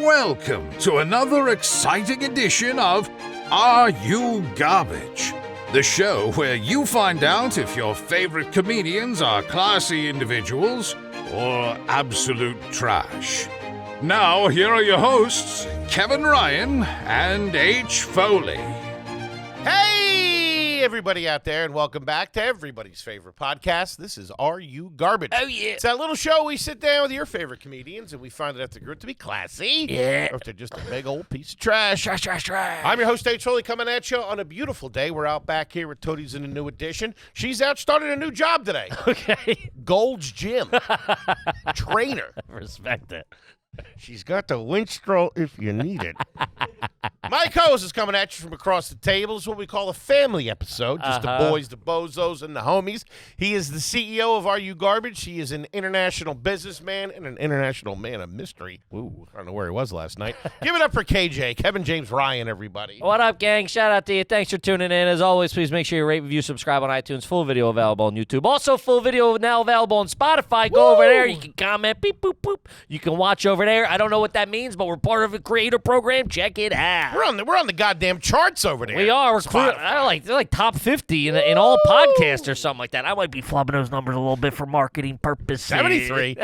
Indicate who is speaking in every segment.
Speaker 1: Welcome to another exciting edition of Are You Garbage? The show where you find out if your favorite comedians are classy individuals or absolute trash. Now, here are your hosts, Kevin Ryan and H. Foley.
Speaker 2: Hey, everybody out there, and welcome back to everybody's favorite podcast. This is Are You Garbage?
Speaker 3: Oh, yeah.
Speaker 2: It's that little show we sit down with your favorite comedians, and we find out if they're good to be classy,
Speaker 3: Yeah.
Speaker 2: or if they're just a big old piece of trash.
Speaker 3: Trash.
Speaker 2: I'm your host, H. Foley, coming at you on a beautiful day. We're out back here with Toadies in a new edition. She's out starting a new job today.
Speaker 3: Okay.
Speaker 2: Gold's Gym. Trainer.
Speaker 3: Respect it.
Speaker 2: She's got the winstrel if you need it. My co-host is coming at you from across the table. It's what we call a family episode. Just the boys, the bozos, and the homies. He is the CEO of Are You Garbage? He is an international businessman and an international man of mystery. Ooh, I don't know where he was last night. Give it up for KJ, Kevin James Ryan, everybody.
Speaker 3: What up, gang? Shout out to you. Thanks for tuning in. As always, please make sure you rate, review, subscribe on iTunes. Full video available on YouTube. Also, full video now available on Spotify. Go over there. You can comment. Beep, boop, boop. You can watch over there. I don't know what that means, but we're part of a creator program. Check it out.
Speaker 2: We're on the goddamn charts over there.
Speaker 3: We are. They're like top 50 in all podcasts or something like that. I might be flubbing those numbers a little bit for marketing purposes.
Speaker 2: 73.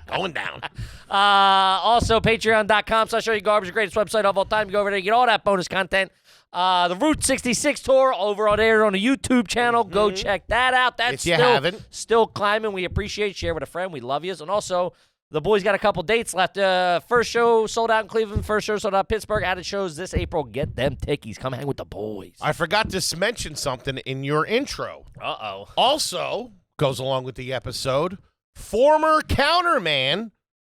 Speaker 2: Going down.
Speaker 3: Also, patreon.com/AreYouGarbage, the greatest website of all time. You go over there, you get all that bonus content. The Route 66 tour over on there on the YouTube channel. Go check that out. That's
Speaker 2: if you haven't.
Speaker 3: Still climbing. We appreciate. Share with a friend. We love you. And also, the boys got a couple dates left. First show sold out in Cleveland. First show sold out in Pittsburgh. Added shows this April. Get them tickies. Come hang with the boys.
Speaker 2: I forgot to mention something in your intro.
Speaker 3: Uh-oh.
Speaker 2: Also, goes along with the episode, former counterman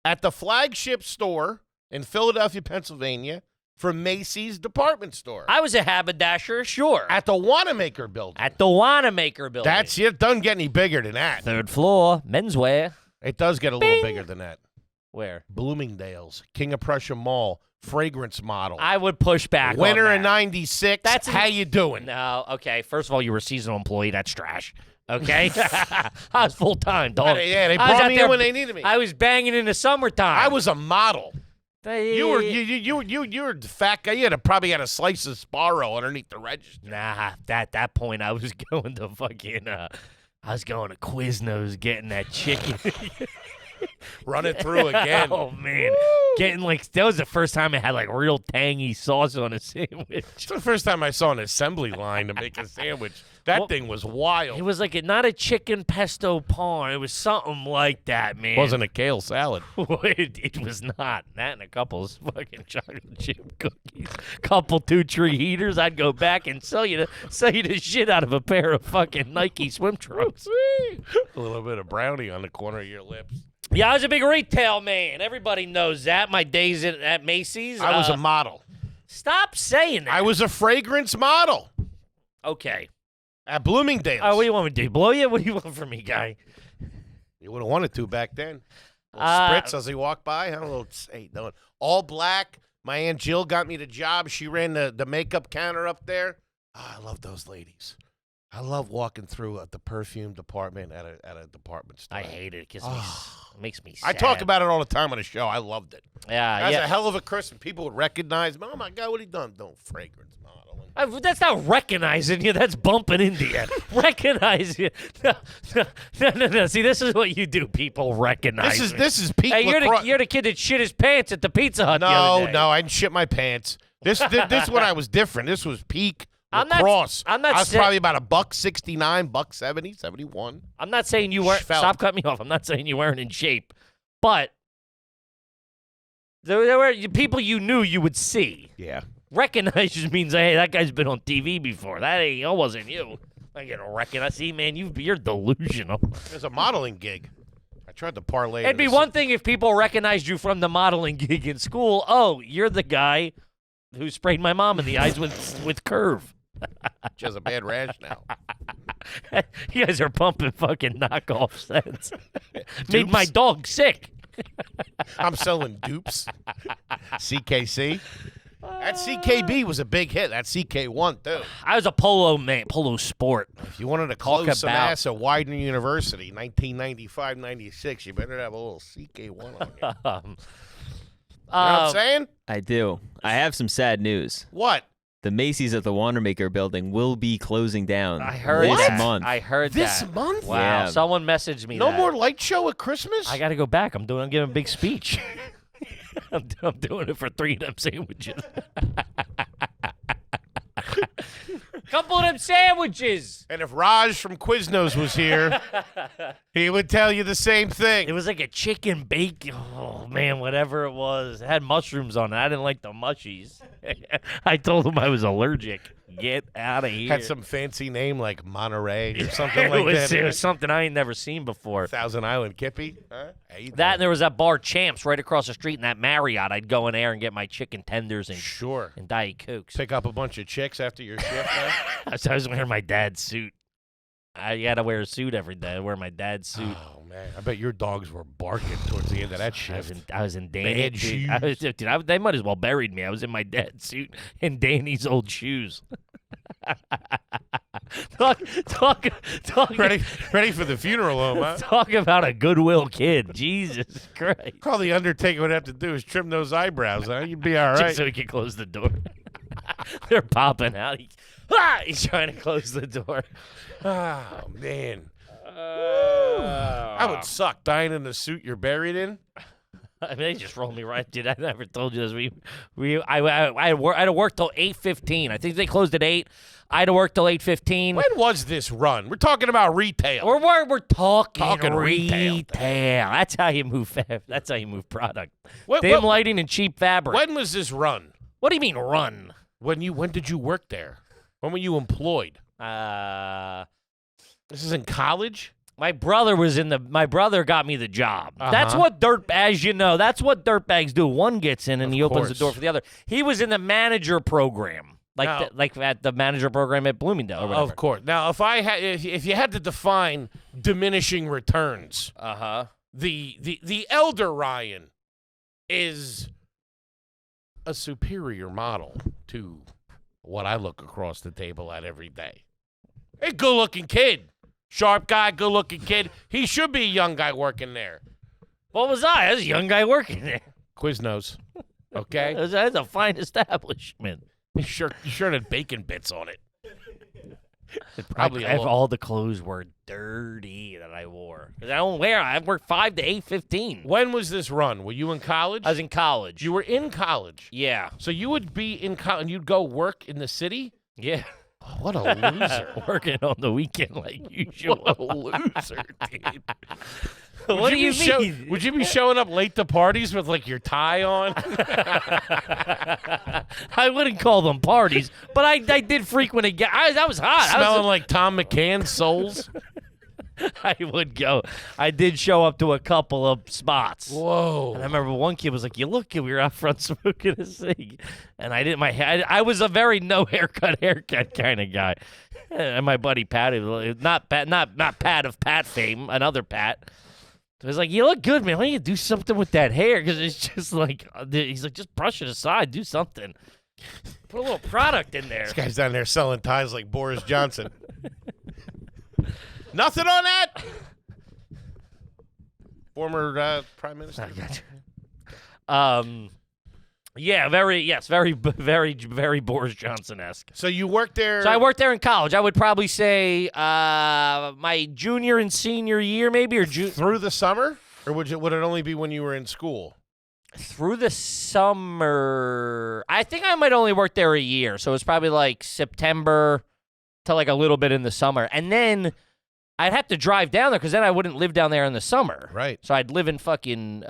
Speaker 2: at the flagship store in Philadelphia, Pennsylvania, for Macy's department store.
Speaker 3: I was a haberdasher, sure.
Speaker 2: At the Wanamaker building.
Speaker 3: At the Wanamaker building.
Speaker 2: That's it. Doesn't get any bigger than that.
Speaker 3: Third floor, menswear.
Speaker 2: It does get a little bigger than that.
Speaker 3: Where?
Speaker 2: Bloomingdale's, King of Prussia Mall, fragrance model.
Speaker 3: I would push back
Speaker 2: Winter
Speaker 3: on that.
Speaker 2: of 96.
Speaker 3: That's
Speaker 2: how you doing?
Speaker 3: No, okay. First of all, you were a seasonal employee. That's trash. Okay? I was full-time, dog.
Speaker 2: Yeah, they
Speaker 3: I was
Speaker 2: brought
Speaker 3: out
Speaker 2: me
Speaker 3: there-
Speaker 2: in when they needed me.
Speaker 3: I was banging in the summertime.
Speaker 2: I was a model. You were the fat guy. You probably had a slice of Sparrow underneath the register.
Speaker 3: Nah, at that point, I was going to fucking, I was going to Quiznos getting that chicken.
Speaker 2: Run it through again.
Speaker 3: Oh, man.
Speaker 2: Woo!
Speaker 3: Getting that was the first time I had like real tangy sauce on a sandwich.
Speaker 2: It's the first time I saw an assembly line to make a sandwich. That thing was wild.
Speaker 3: It was like not a chicken pesto parm. It was something like that, man.
Speaker 2: It wasn't a kale salad.
Speaker 3: It was not. That and a couple of fucking chocolate chip cookies, couple 2-tree heaters. I'd go back and sell you the shit out of a pair of fucking Nike swim trunks.
Speaker 2: A little bit of brownie on the corner of your lips.
Speaker 3: Yeah, I was a big retail man. Everybody knows that. My days at Macy's.
Speaker 2: I was a model.
Speaker 3: Stop saying that.
Speaker 2: I was a fragrance model.
Speaker 3: Okay.
Speaker 2: At Bloomingdale's.
Speaker 3: What do you want me to do? Blow you? What do you want from me, guy?
Speaker 2: You would have wanted to back then. A little spritz as he walked by. Huh? A little, hey, doing all black. My Aunt Jill got me the job. She ran the makeup counter up there. Oh, I love those ladies. I love walking through the perfume department at a department store.
Speaker 3: I hate it. It makes me sad.
Speaker 2: I talk about it all the time on the show. I loved it.
Speaker 3: Yeah,
Speaker 2: That's
Speaker 3: yeah.
Speaker 2: a hell of a Christmas. People would recognize me. Oh, my God, what he done? Doing fragrance modeling.
Speaker 3: That's not recognizing you. That's bumping into you. Recognize you. No. See, this is what you do. People recognize me.
Speaker 2: This is peak.
Speaker 3: Hey,
Speaker 2: lacrosse.
Speaker 3: you're the kid that shit his pants at the Pizza Hut the other day.
Speaker 2: No, I didn't shit my pants. This when I was different. This was peak lacrosse.
Speaker 3: I
Speaker 2: was probably about $1.69, $1.70, 71.
Speaker 3: I'm not saying you weren't. Stop cutting me off. I'm not saying you weren't in shape, but there were people you knew you would see.
Speaker 2: Yeah.
Speaker 3: Recognize just means, hey, that guy's been on TV before. That wasn't you. I get to recognize. See, man, you're delusional.
Speaker 2: There's a modeling gig. I tried to parlay.
Speaker 3: It'd be one thing if people recognized you from the modeling gig in school. Oh, you're the guy who sprayed my mom in the eyes with Curve.
Speaker 2: She has a bad rash now.
Speaker 3: You guys are pumping fucking knockoff scents. Made my dog sick.
Speaker 2: I'm selling dupes. CKC. That CKB was a big hit. That CK1, too.
Speaker 3: I was a polo man, polo sport.
Speaker 2: If you wanted to close some ass at Widener University, 1995-96, you better have a little CK1 on you. know what I'm saying?
Speaker 4: I do. I have some sad news.
Speaker 2: What?
Speaker 4: The Macy's at the Wanamaker building will be closing down
Speaker 3: I heard
Speaker 4: this
Speaker 3: that.
Speaker 4: month.
Speaker 3: I heard
Speaker 2: This
Speaker 3: that.
Speaker 2: month?
Speaker 3: Wow.
Speaker 4: Yeah.
Speaker 3: Someone messaged me
Speaker 2: No
Speaker 3: that.
Speaker 2: more light show at Christmas?
Speaker 3: I got to go back. I'm giving a big speech. I'm doing it for 3 of them sandwiches. Couple of them sandwiches.
Speaker 2: And if Raj from Quiznos was here, he would tell you the same thing.
Speaker 3: It was like a chicken bacon. Oh, man, whatever it was. It had mushrooms on it. I didn't like the mushies. I told him I was allergic. Get out of here.
Speaker 2: Had some fancy name like Monterey or something like that.
Speaker 3: It was something I ain't never seen before.
Speaker 2: Thousand Island Kippy. Huh?
Speaker 3: That and there was that bar Champs right across the street in that Marriott. I'd go in there and get my chicken tenders and
Speaker 2: Sure.
Speaker 3: and Diet Cokes.
Speaker 2: Pick up a bunch of chicks after your shift, huh?
Speaker 3: I was wearing my dad's suit. I got to wear a suit every day. I wear my dad's suit.
Speaker 2: Oh, man. I bet your dogs were barking towards the end of that shift.
Speaker 3: I was in Danny's.
Speaker 2: shoes.
Speaker 3: They might as well buried me. I was in my dad's suit in Danny's old shoes. talk.
Speaker 2: Ready for the funeral home, huh?
Speaker 3: Talk about a goodwill kid. Jesus Christ.
Speaker 2: All the Undertaker would have to do is trim those eyebrows, huh? You'd be all right.
Speaker 3: Just so he can close the door. They're popping out. He's trying to close the door.
Speaker 2: Oh, man. That would suck, dying in the suit you're buried in.
Speaker 3: I mean, they just rolled me right, dude. I never told you this. I had to work till 8:15. I think they closed at 8. I had to work till 8:15.
Speaker 2: When was this run? We're talking about retail.
Speaker 3: We're talking
Speaker 2: retail.
Speaker 3: That's how you move. That's how you move product.
Speaker 2: What-
Speaker 3: Dim
Speaker 2: what-
Speaker 3: lighting and cheap fabric.
Speaker 2: When was this run?
Speaker 3: What do you mean run?
Speaker 2: When did you work there? When were you employed? This is in college?
Speaker 3: My brother got me the job.
Speaker 2: Uh-huh.
Speaker 3: That's what as you know, that's what dirtbags do. One gets in and he opens the
Speaker 2: course.
Speaker 3: door for the other. He was in the manager program,
Speaker 2: Now-
Speaker 3: like at the manager program at Bloomingdale or whatever.
Speaker 2: Of course. Now, if you had to define diminishing returns, the elder Ryan is a superior model to what I look across the table at every day. A good-looking kid. Sharp guy, good-looking kid. He should be a young guy working there.
Speaker 3: What was I? I was a young guy working there.
Speaker 2: Quiznos. Okay?
Speaker 3: That's a fine establishment.
Speaker 2: Your shirt had bacon bits on it. Probably
Speaker 3: All the clothes were dirty that I wore. 'Cause I don't wear. I worked 5 to 8:15.
Speaker 2: When was this run? Were you in college?
Speaker 3: I was in college.
Speaker 2: You were in college.
Speaker 3: Yeah.
Speaker 2: So you would be in college and you'd go work in the city?
Speaker 3: Yeah.
Speaker 2: Oh, what a loser.
Speaker 3: Working on the weekend like usual.
Speaker 2: What a loser, dude.
Speaker 3: What do you mean?
Speaker 2: Would you be showing up late to parties with, like, your tie on?
Speaker 3: I wouldn't call them parties, but I did frequent again. That was hot.
Speaker 2: Smelling like Tom McCann's souls?
Speaker 3: I would go. I did show up to a couple of spots.
Speaker 2: Whoa.
Speaker 3: And I remember one kid was like, "You look good. We were out front smoking a cig," and I did my hair. I was a very no haircut kind of guy. And my buddy Pat, not Pat of Pat fame, another Pat. So he's like, "You look good, man. Why don't you do something with that hair? Because it's just like," he's like, "Just brush it aside. Do something. Put a little product in there."
Speaker 2: This guy's down there selling ties like Boris Johnson. Nothing on that? Former prime minister.
Speaker 3: Yeah, very Boris Johnson-esque.
Speaker 2: So you worked there.
Speaker 3: So I worked there in college. I would probably say my junior and senior year, maybe, or
Speaker 2: through the summer? Or would it only be when you were in school?
Speaker 3: Through the summer. I think I might only work there a year. So it was probably like September to like a little bit in the summer. And then I'd have to drive down there because then I wouldn't live down there in the summer.
Speaker 2: Right.
Speaker 3: So I'd live in fucking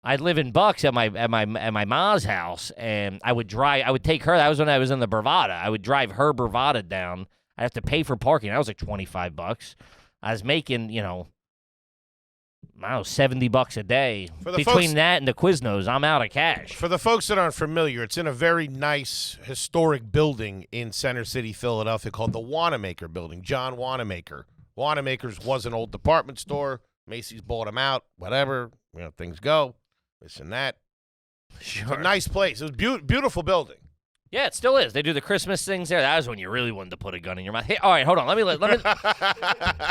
Speaker 3: I'd live in Bucks at my ma's house, and I would take her. That was when I was in the Bravada. I would drive her Bravada down. I'd have to pay for parking. That was like $25. I was making, I don't know, $70 a day. Between that and the Quiznos, I'm out of cash.
Speaker 2: For the folks that aren't familiar, it's in a very nice historic building in Center City, Philadelphia called the Wanamaker Building. John Wanamaker. Wanamaker's was an old department store. Macy's bought them out. Whatever. Things go. This and that.
Speaker 3: Sure.
Speaker 2: It's a nice place. It was beautiful building.
Speaker 3: Yeah, it still is. They do the Christmas things there. That was when you really wanted to put a gun in your mouth. Hey, all right, hold on. Let me.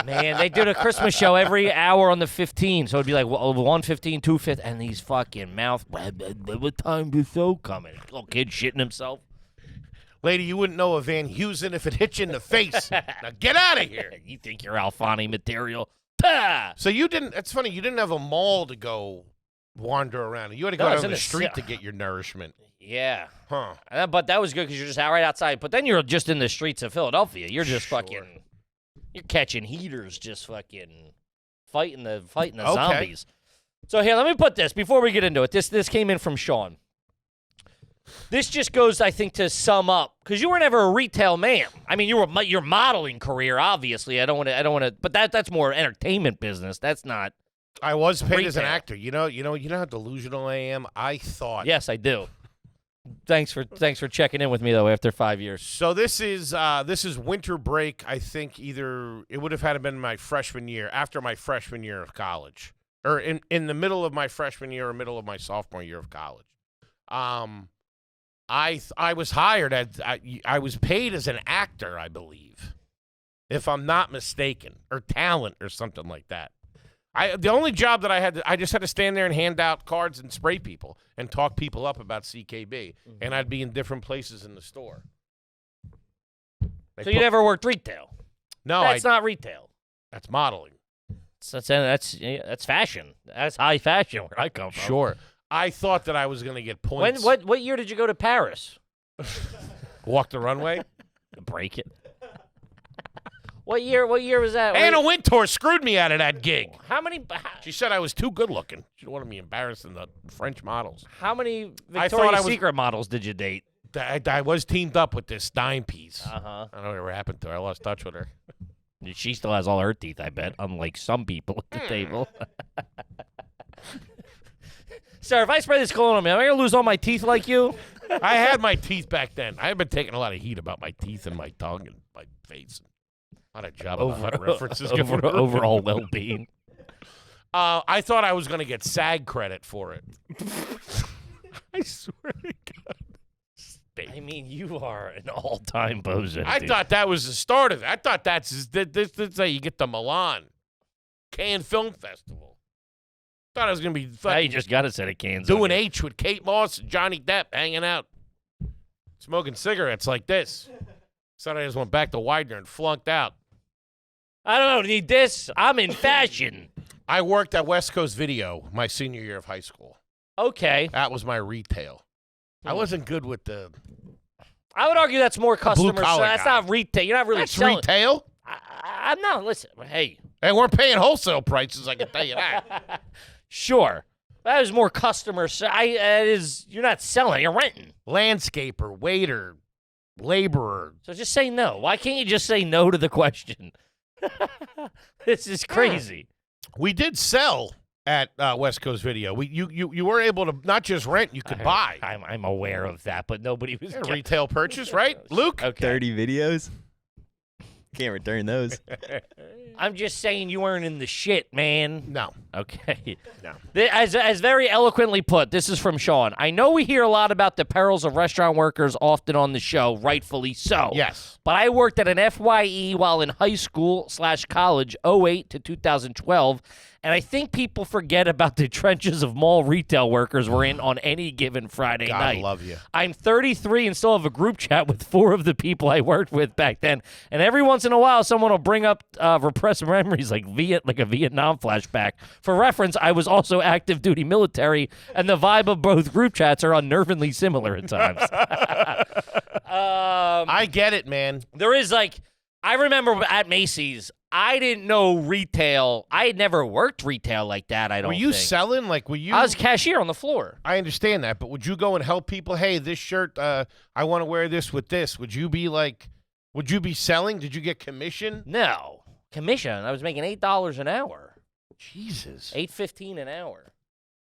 Speaker 3: Man, they do the Christmas show every hour on the 15, so it'd be like 1:15, 2:15, and these fucking mouth. What time is show coming? Little kid shitting himself.
Speaker 2: Lady, you wouldn't know a Van Heusen if it hit you in the face. Now get out of here.
Speaker 3: You think you're Alfani material? Pah!
Speaker 2: So you didn't. It's funny. You didn't have a mall to go wander around. You had to go
Speaker 3: it's
Speaker 2: down
Speaker 3: in
Speaker 2: the
Speaker 3: the
Speaker 2: street to get your nourishment.
Speaker 3: Yeah.
Speaker 2: Huh.
Speaker 3: But that was good because you're just out right outside. But then you're just in the streets of Philadelphia. You're just fucking. You're catching heaters, just fucking fighting the zombies. So here, let me put this before we get into it. This came in from Sean. This just goes, I think, to sum up because you were never a retail man. I mean, your modeling career, obviously. I don't want to. But that's more entertainment business. That's not.
Speaker 2: I was paid as an
Speaker 3: Retail.
Speaker 2: actor. You know how delusional I am. I thought.
Speaker 3: Yes, I do. Thanks for checking in with me though. After 5 years.
Speaker 2: So this is winter break. I think either it would have had been my freshman year, after my freshman year of college, or in the middle of my freshman year or middle of my sophomore year of college. I was hired I was paid as an actor, I believe, if I'm not mistaken, or talent or something like that. The only job that I just had to stand there and hand out cards and spray people and talk people up about CKB, and I'd be in different places in the store.
Speaker 3: So you never worked retail?
Speaker 2: No,
Speaker 3: That's not retail.
Speaker 2: That's modeling.
Speaker 3: That's fashion. That's high fashion where I come from.
Speaker 2: Sure. I thought that I was going to get points.
Speaker 3: What year did you go to Paris?
Speaker 2: Walk the runway?
Speaker 3: Break it. What year was that?
Speaker 2: Anna Wintour screwed me out of that gig.
Speaker 3: How many?
Speaker 2: She said I was too good looking. She wanted me embarrassing the French models.
Speaker 3: How many
Speaker 2: I
Speaker 3: Victoria's Secret models did you date?
Speaker 2: I was teamed up with this dime piece.
Speaker 3: Uh-huh.
Speaker 2: I don't know what happened to her. I lost touch with her.
Speaker 3: She still has all her teeth, I bet, unlike some people at the table. Sir, if I spray this cologne on me, am I going to lose all my teeth like you?
Speaker 2: I had my teeth back then. I had been taking a lot of heat about my teeth and my tongue and my face. What a job of what references given
Speaker 3: overall well-being.
Speaker 2: I thought I was going to get SAG credit for it. I swear to God.
Speaker 3: I mean, you are an all-time bozo.
Speaker 2: I thought that was the start of it. I thought this how you get to Milan. Cannes Film Festival. Thought I was going to be
Speaker 3: Now you just got a set of cans.
Speaker 2: doing H with Kate Moss and Johnny Depp hanging out. Smoking cigarettes like this. Thought I just went back to Widener and flunked out.
Speaker 3: I don't need this. I'm in fashion.
Speaker 2: I worked at West Coast Video my senior year of high school.
Speaker 3: Okay.
Speaker 2: That was my retail. I wasn't good with the
Speaker 3: I would argue that's more customer
Speaker 2: blue-collar
Speaker 3: service. That's
Speaker 2: guy.
Speaker 3: not retail. You're not really
Speaker 2: That's
Speaker 3: selling.
Speaker 2: retail.
Speaker 3: I'm not. Listen, hey.
Speaker 2: They weren't paying wholesale prices, I can tell you that.
Speaker 3: Sure. That is more customer service. You're not selling. You're renting.
Speaker 2: Landscaper, waiter, laborer.
Speaker 3: So just say no. Why can't you just say no to the question? This is crazy.
Speaker 2: We did sell at West Coast Video. You were able to not just rent, you could buy.
Speaker 3: I'm aware of that, but nobody was.
Speaker 2: Yeah, retail purchase, right, Luke?
Speaker 3: Okay.
Speaker 4: 30 videos. Can't return those.
Speaker 3: I'm just saying you weren't in the shit, man.
Speaker 2: No.
Speaker 3: Okay.
Speaker 2: No.
Speaker 3: As very eloquently put, this is from Sean. I know we hear a lot about the perils of restaurant workers often on the show, rightfully so.
Speaker 2: Yes.
Speaker 3: But I worked at an FYE while in high school/college, 08 to 2012, and I think people forget about the trenches of mall retail workers we're in on any given Friday
Speaker 2: God
Speaker 3: night.
Speaker 2: love you.
Speaker 3: I'm 33 and still have a group chat with 4 of the people I worked with back then, and every once in a while someone will bring up repressed memories like a Vietnam flashback. For reference, I was also active duty military, and the vibe of both group chats are unnervingly similar at times.
Speaker 2: I get it, man.
Speaker 3: There is I remember at Macy's, I didn't know retail. I had never worked retail like that, I don't think.
Speaker 2: Were you selling? Like, were you?
Speaker 3: I was a cashier on the floor.
Speaker 2: I understand that, but would you go and help people? Hey, this shirt, I want to wear this with this. Would you be selling? Did you get commission?
Speaker 3: No. Commission. I was making $8 an hour.
Speaker 2: Jesus.
Speaker 3: $8.15 an hour.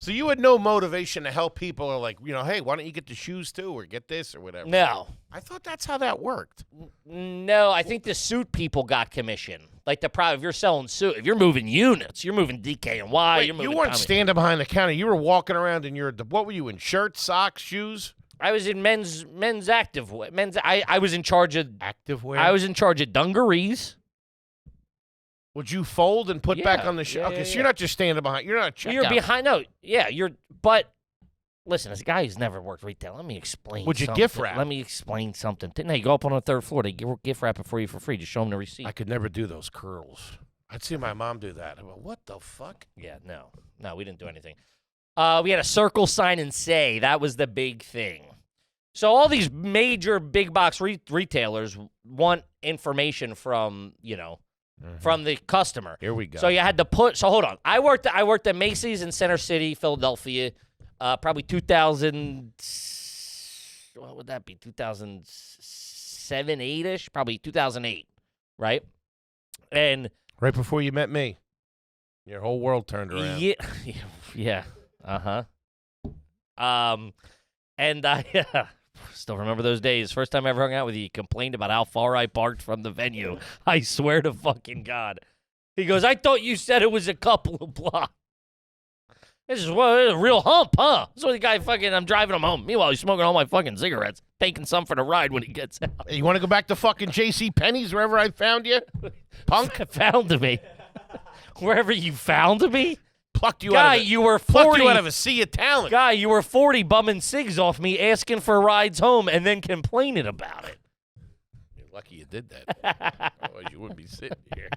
Speaker 2: So you had no motivation to help people or hey, why don't you get the shoes too or get this or whatever?
Speaker 3: No.
Speaker 2: I thought that's how that worked.
Speaker 3: No, I think the suit people got commission. Like if you're selling suit, if you're moving units, you're moving DKNY.
Speaker 2: Wait, you weren't standing behind the counter. You were walking around in what were you in, shirts, socks, shoes?
Speaker 3: I was in men's activewear. I was in charge of
Speaker 2: Activewear?
Speaker 3: I was in charge of dungarees.
Speaker 2: Would you fold and put back on the shelf?
Speaker 3: Yeah,
Speaker 2: Okay, so
Speaker 3: yeah.
Speaker 2: you're not just standing behind. You're not a checkout.
Speaker 3: You're behind. No, yeah, but listen, as a guy who's never worked retail, let me explain.
Speaker 2: Would you
Speaker 3: something.
Speaker 2: gift wrap?
Speaker 3: Let me explain something. No, you go up on the third floor. They gift wrap it for you for free. Just show them the receipt.
Speaker 2: I could never do those curls. I'd see my mom do that. I'm like, what the fuck?
Speaker 3: Yeah, no, we didn't do anything. We had a circle sign and say. That was the big thing. So all these major big box retailers want information from, from the customer.
Speaker 2: Here we go.
Speaker 3: So you had to so hold on. I worked at Macy's in Center City, Philadelphia, probably 2000, what would that be? 2007, 8-ish? Probably 2008, right? And
Speaker 2: right before you met me, your whole world turned around.
Speaker 3: yeah. And I still remember those days. First time I ever hung out with you, you complained about how far I parked from the venue. I swear to fucking God. He goes, I thought you said it was a couple of blocks. This is a real hump, huh? This is what the guy I'm driving him home. Meanwhile, he's smoking all my fucking cigarettes, taking some for the ride when he gets out.
Speaker 2: Hey, you want to go back to fucking J.C. Penney's wherever I found you? Punk?
Speaker 3: Found me. Wherever you found me?
Speaker 2: Plucked you
Speaker 3: Guy,
Speaker 2: out of
Speaker 3: you were 40.
Speaker 2: Plucked you out of a sea of talent.
Speaker 3: Guy, you were 40 bumming cigs off me, asking for rides home, and then complaining about it.
Speaker 2: You're lucky you did that. Otherwise, you wouldn't be sitting here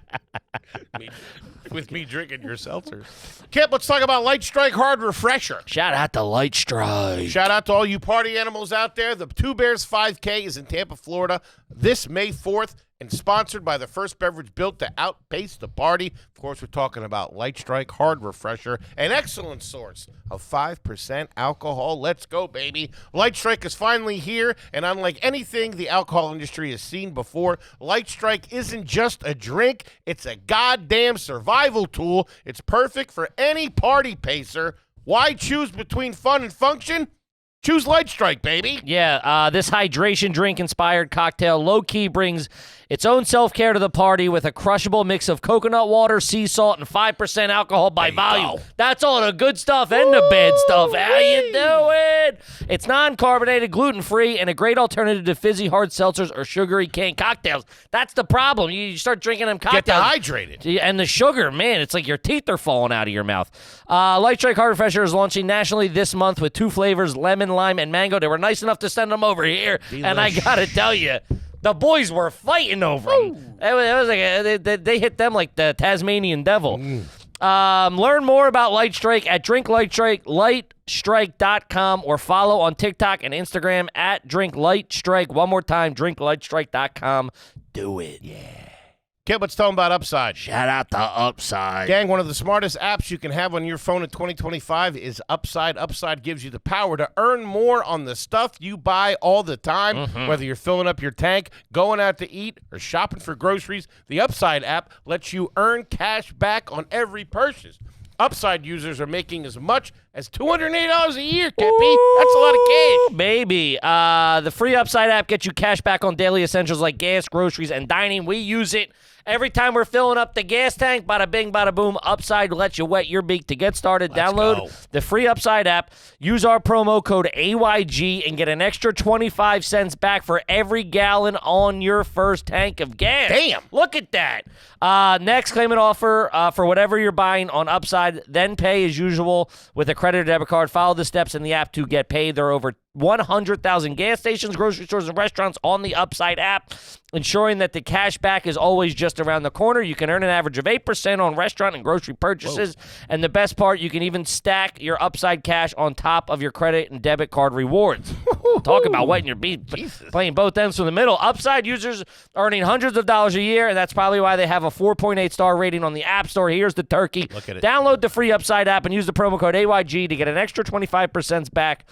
Speaker 2: with me drinking your seltzers. Kip, let's talk about Light Strike Hard Refresher.
Speaker 3: Shout out to Light Strike.
Speaker 2: Shout out to all you party animals out there. The Two Bears 5K is in Tampa, Florida this May 4th and sponsored by the first beverage built to outpace the party. Of course, we're talking about Light Strike Hard Refresher, an excellent source of 5% alcohol. Let's go, baby. Light Strike is finally here, and unlike anything the alcohol industry has seen before, Light Strike isn't just a drink. It's a goddamn survival tool. It's perfect for any party pacer. Why choose between fun and function? Choose Light Strike, baby.
Speaker 3: Yeah, this hydration drink-inspired cocktail low-key brings its own self-care to the party with a crushable mix of coconut water, sea salt, and 5% alcohol by volume.
Speaker 2: go.
Speaker 3: That's all the good stuff and the bad stuff. How you doing? It's non-carbonated, gluten-free, and a great alternative to fizzy hard seltzers or sugary canned cocktails. That's the problem. You start drinking them cocktails.
Speaker 2: Get dehydrated.
Speaker 3: And the sugar, man, it's like your teeth are falling out of your mouth. Light Strike Hard Refresher is launching nationally this month with 2 flavors, lemon, lime, and mango. They were nice enough to send them over here. And I got to tell you, the boys were fighting over them. It was like they hit them like the Tasmanian devil. Learn more about Light Strike at drinklightstrike.com or follow on TikTok and Instagram at drinklightstrike. One more time, drinklightstrike.com. Do it. Yeah.
Speaker 2: Kip, let's tell them about Upside.
Speaker 3: Shout out to Upside.
Speaker 2: Gang, one of the smartest apps you can have on your phone in 2025 is Upside. Upside gives you the power to earn more on the stuff you buy all the time. Whether you're filling up your tank, going out to eat, or shopping for groceries, the Upside app lets you earn cash back on every purchase. Upside users are making as much as $280 a year, Kippy. That's a lot of cash.
Speaker 3: Baby. The free Upside app gets you cash back on daily essentials like gas, groceries, and dining. We use it every time we're filling up the gas tank. Bada bing, bada boom. Upside lets you wet your beak. To get started, download the free Upside app. Use our promo code AYG and get an extra 25 cents back for every gallon on your first tank of gas.
Speaker 2: Damn.
Speaker 3: Look at that. Next, claim an offer for whatever you're buying on Upside. Then pay as usual with a credit or debit card. Follow the steps in the app to get paid. There are over 100,000 gas stations, grocery stores, and restaurants on the Upside app, ensuring that the cash back is always just around the corner. You can earn an average of 8% on restaurant and grocery purchases. And the best part, you can even stack your Upside cash on top of your credit and debit card rewards. Talk about wetting your beak, playing both ends from the middle. Upside users earning hundreds of dollars a year, and that's probably why they have a 4.8 star rating on the App Store. Here's the turkey.
Speaker 2: Look at it.
Speaker 3: Download the free Upside app and use the promo code AYG to get an extra 25 cents back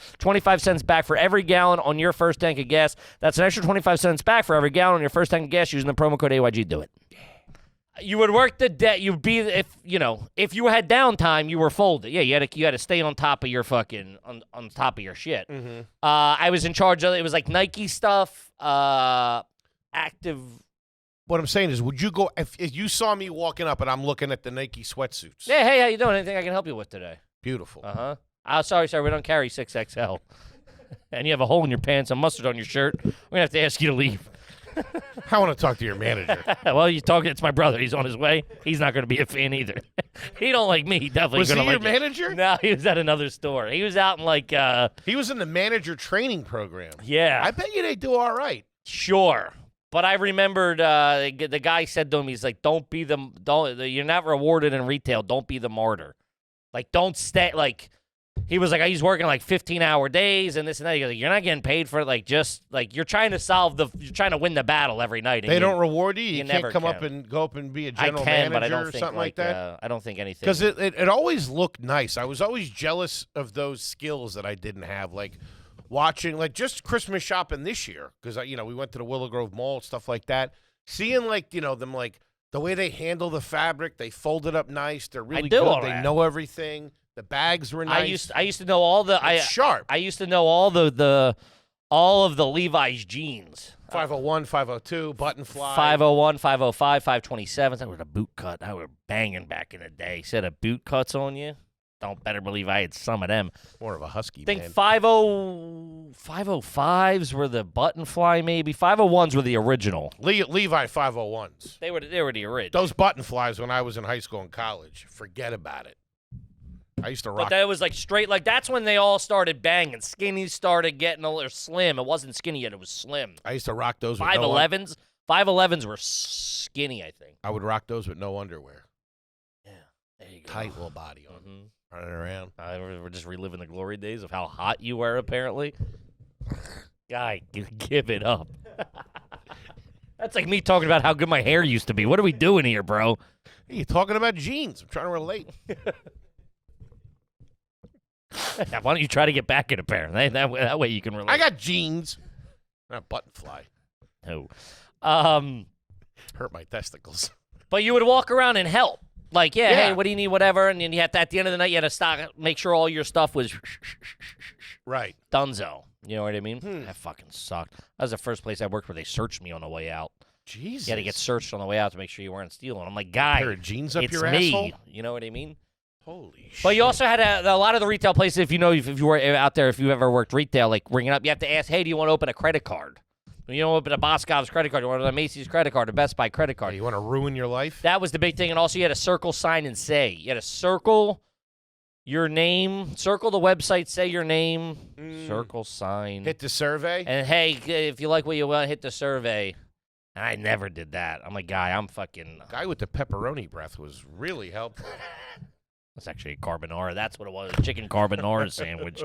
Speaker 3: for every gallon on your first tank of gas. That's an extra 25 cents back for every gallon on your first tank of gas using the promo code AYG. Do it. You would work the day. You'd be if you had downtime, you were folded. Yeah, you had to stay on top of your fucking on top of your shit. I was in charge of it. Was like Nike stuff, active.
Speaker 2: What I'm saying is, would you go if you saw me walking up and I'm looking at the Nike sweatsuits?
Speaker 3: Yeah, hey, how you doing? Anything I can help you with today?
Speaker 2: Beautiful.
Speaker 3: Sorry, we don't carry 6XL. and you have a hole in your pants and mustard on your shirt, we're going to have to ask you to leave.
Speaker 2: I want to talk to your manager.
Speaker 3: Well, it's my brother. He's on his way. He's not going to be a fan either. He don't like me. He definitely
Speaker 2: Was he
Speaker 3: gonna
Speaker 2: your
Speaker 3: like
Speaker 2: manager?
Speaker 3: No, he was at another store. He was out in like
Speaker 2: He was in the manager training program.
Speaker 3: yeah.
Speaker 2: I bet you they do all right.
Speaker 3: Sure. But I remembered the guy said to him, he's like, you're not rewarded in retail. Don't be the martyr. Like, don't stay, like, he was like, he's working like 15-hour days and this and that. He goes, you're not getting paid for it. Like, just, like, you're trying to win the battle every night. And
Speaker 2: They don't reward you? You can't
Speaker 3: never
Speaker 2: come
Speaker 3: can.
Speaker 2: up and go up and be a
Speaker 3: I
Speaker 2: general
Speaker 3: can,
Speaker 2: manager
Speaker 3: but I don't
Speaker 2: or
Speaker 3: think
Speaker 2: something like that?
Speaker 3: I don't think anything.
Speaker 2: Because it always looked nice. I was always jealous of those skills that I didn't have. Like, watching, like, just Christmas shopping this year, because, we went to the Willow Grove Mall, stuff like that. Seeing, like, them, like, the way they handle the fabric, they fold it up nice. They're really
Speaker 3: do
Speaker 2: good.
Speaker 3: all
Speaker 2: They
Speaker 3: that.
Speaker 2: know everything. The bags were nice.
Speaker 3: I used to know all the
Speaker 2: It's sharp.
Speaker 3: I used to know all of the Levi's jeans.
Speaker 2: 501, 502, button fly.
Speaker 3: 501, 505, 527. That was a boot cut. That were banging back in the day. Set of boot cuts on you. Don't better believe I had some of them.
Speaker 2: More of a husky
Speaker 3: I think
Speaker 2: man.
Speaker 3: 505s were the button fly, maybe. 501s were the original.
Speaker 2: Levi 501s.
Speaker 3: They were the original.
Speaker 2: Those button flies when I was in high school and college. Forget about it. I used to rock.
Speaker 3: But that was like straight, like that's when they all started banging. Skinnies started getting a little slim. It wasn't skinny yet, it was slim.
Speaker 2: I used to rock those with
Speaker 3: 511s. 511s were skinny, I think.
Speaker 2: I would rock those with no underwear.
Speaker 3: Yeah, there you go.
Speaker 2: Tight little body on.
Speaker 3: Mhm.
Speaker 2: Running around.
Speaker 3: We're just reliving the glory days of how hot you were, apparently. Guy, give it up. That's like me talking about how good my hair used to be. What are we doing here, bro?
Speaker 2: Hey, you're talking about jeans. I'm trying to relate.
Speaker 3: Why don't you try to get back in a pair? That way you can relate.
Speaker 2: I got jeans. Not button fly.
Speaker 3: No.
Speaker 2: Hurt my testicles.
Speaker 3: But you would walk around and help. Like,
Speaker 2: Yeah.
Speaker 3: hey, what do you need, whatever. And then you had to, at the end of the night, you had to stop, make sure all your stuff was
Speaker 2: Right.
Speaker 3: dunzo. You know what I mean? That fucking sucked. That was the first place I worked where they searched me on the way out.
Speaker 2: Jesus.
Speaker 3: You had to get searched on the way out to make sure you weren't stealing. I'm like, guy,
Speaker 2: pair of jeans up
Speaker 3: it's
Speaker 2: your
Speaker 3: me.
Speaker 2: asshole?
Speaker 3: You know what I mean?
Speaker 2: Holy shit.
Speaker 3: But you also had a lot of the retail places, if you were out there, if you ever worked retail, like ringing up, you have to ask, hey, do you want to open a credit card? You don't open a Boscov's credit card. You want a Macy's credit card, a Best Buy credit card.
Speaker 2: You want to ruin your life?
Speaker 3: That was the big thing. And also you had to circle, sign, and say. You had to circle your name, circle the website, say your name, circle, sign.
Speaker 2: Hit the survey?
Speaker 3: And, hey, if you like what you want, hit the survey. And I never did that. I'm a guy. I'm fucking...
Speaker 2: Guy with the pepperoni breath was really helpful.
Speaker 3: That's actually a carbonara. That's what it was. A chicken carbonara sandwich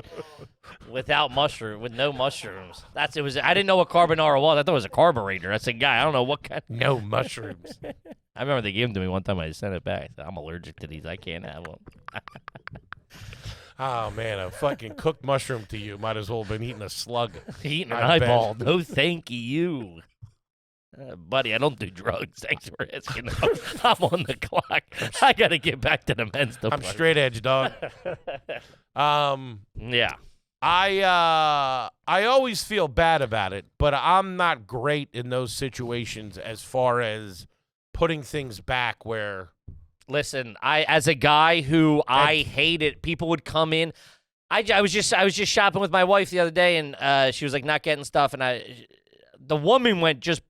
Speaker 3: without mushroom, with no mushrooms. I didn't know what carbonara was. I thought it was a carburetor. I said, guy, I don't know what kind.
Speaker 2: No mushrooms.
Speaker 3: I remember they gave them to me one time. I sent it back. I said, I'm allergic to these. I can't have them.
Speaker 2: Oh, man, a fucking cooked mushroom to you might as well have been eating a slug.
Speaker 3: Eating an
Speaker 2: I bet.
Speaker 3: eyeball. No, thank you. Buddy, I don't do drugs. Thanks for asking. I'm on the clock. I got to get back to the men's department.
Speaker 2: I'm straight edge, dog.
Speaker 3: Yeah.
Speaker 2: I always feel bad about it, but I'm not great in those situations as far as putting things back where...
Speaker 3: Listen, as a guy who I hated, people would come in. I was just shopping with my wife the other day, and she was like not getting stuff, and the woman went, just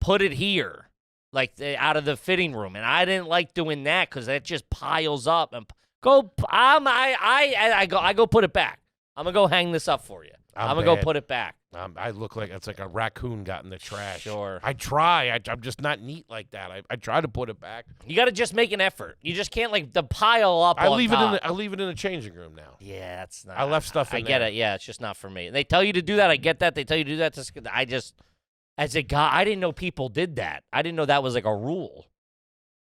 Speaker 3: put it here, like out of the fitting room, and I didn't like doing that because that just piles up. And I go put it back. I'm gonna go hang this up for you. I'm gonna go put it back.
Speaker 2: I look like it's like a raccoon got in the trash.
Speaker 3: Sure.
Speaker 2: I try. I'm just not neat like that. I try to put it back.
Speaker 3: You got to just make an effort. You just can't like the pile up.
Speaker 2: I
Speaker 3: on
Speaker 2: leave
Speaker 3: top.
Speaker 2: I leave it in the changing room now.
Speaker 3: Yeah, that's not.
Speaker 2: I left stuff in
Speaker 3: I get
Speaker 2: there.
Speaker 3: it. Yeah, it's just not for me. And they tell you to do that. I get that. They tell you to do that. I just, as a guy, I didn't know people did that. I didn't know that was like a rule.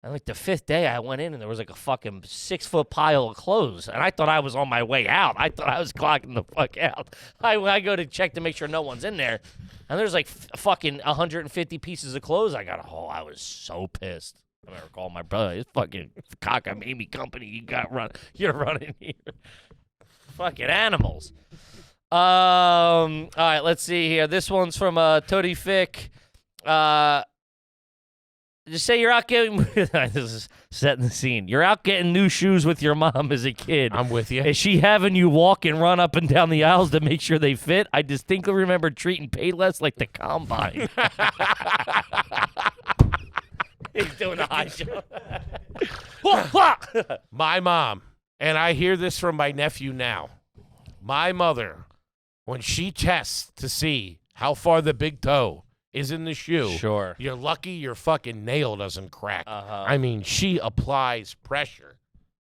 Speaker 3: And like the fifth day, I went in and there was like a fucking 6-foot pile of clothes, and I thought I was on my way out. I thought I was clocking the fuck out. I go to check to make sure no one's in there, and there's like fucking 150 pieces of clothes. I was so pissed. I remember calling my brother. This fucking cockamamie company you're running here. Fucking animals. All right, let's see here. This one's from Toady Fick. Just say you're out getting Setting the scene. You're out getting new shoes with your mom as a kid.
Speaker 2: I'm with you.
Speaker 3: Is she having you walk and run up and down the aisles to make sure they fit? I distinctly remember treating Payless like the combine. He's doing a high jump.
Speaker 2: My mom, and I hear this from my nephew now. My mother, when she tests to see how far the big toe is in the shoe,
Speaker 3: Sure.
Speaker 2: you're lucky your fucking nail doesn't crack.
Speaker 3: Uh-huh.
Speaker 2: I mean, she applies pressure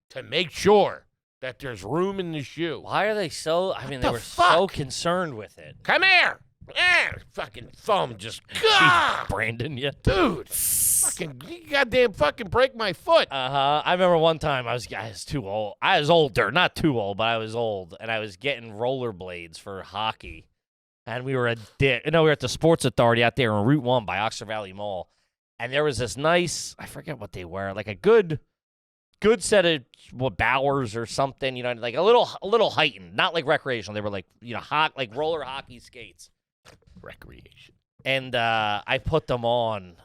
Speaker 2: to make sure that there's room in the shoe.
Speaker 3: Why are they so? I mean, they
Speaker 2: the
Speaker 3: were so
Speaker 2: fuck?
Speaker 3: concerned with it.
Speaker 2: Come here. Fucking thumb just,
Speaker 3: Brandon, yeah.
Speaker 2: dude, fucking, you goddamn fucking break my foot.
Speaker 3: I remember one time I was too old. I was older, not too old, but I was old, and I was getting rollerblades for hockey. And we were we were at the Sports Authority out there on Route 1 by Oxford Valley Mall. And there was this nice, I forget what they were, like a good set of Bowers or something, you know, like a little heightened, not like recreational. They were like, you know, like roller hockey skates.
Speaker 2: Recreation.
Speaker 3: And I put them on,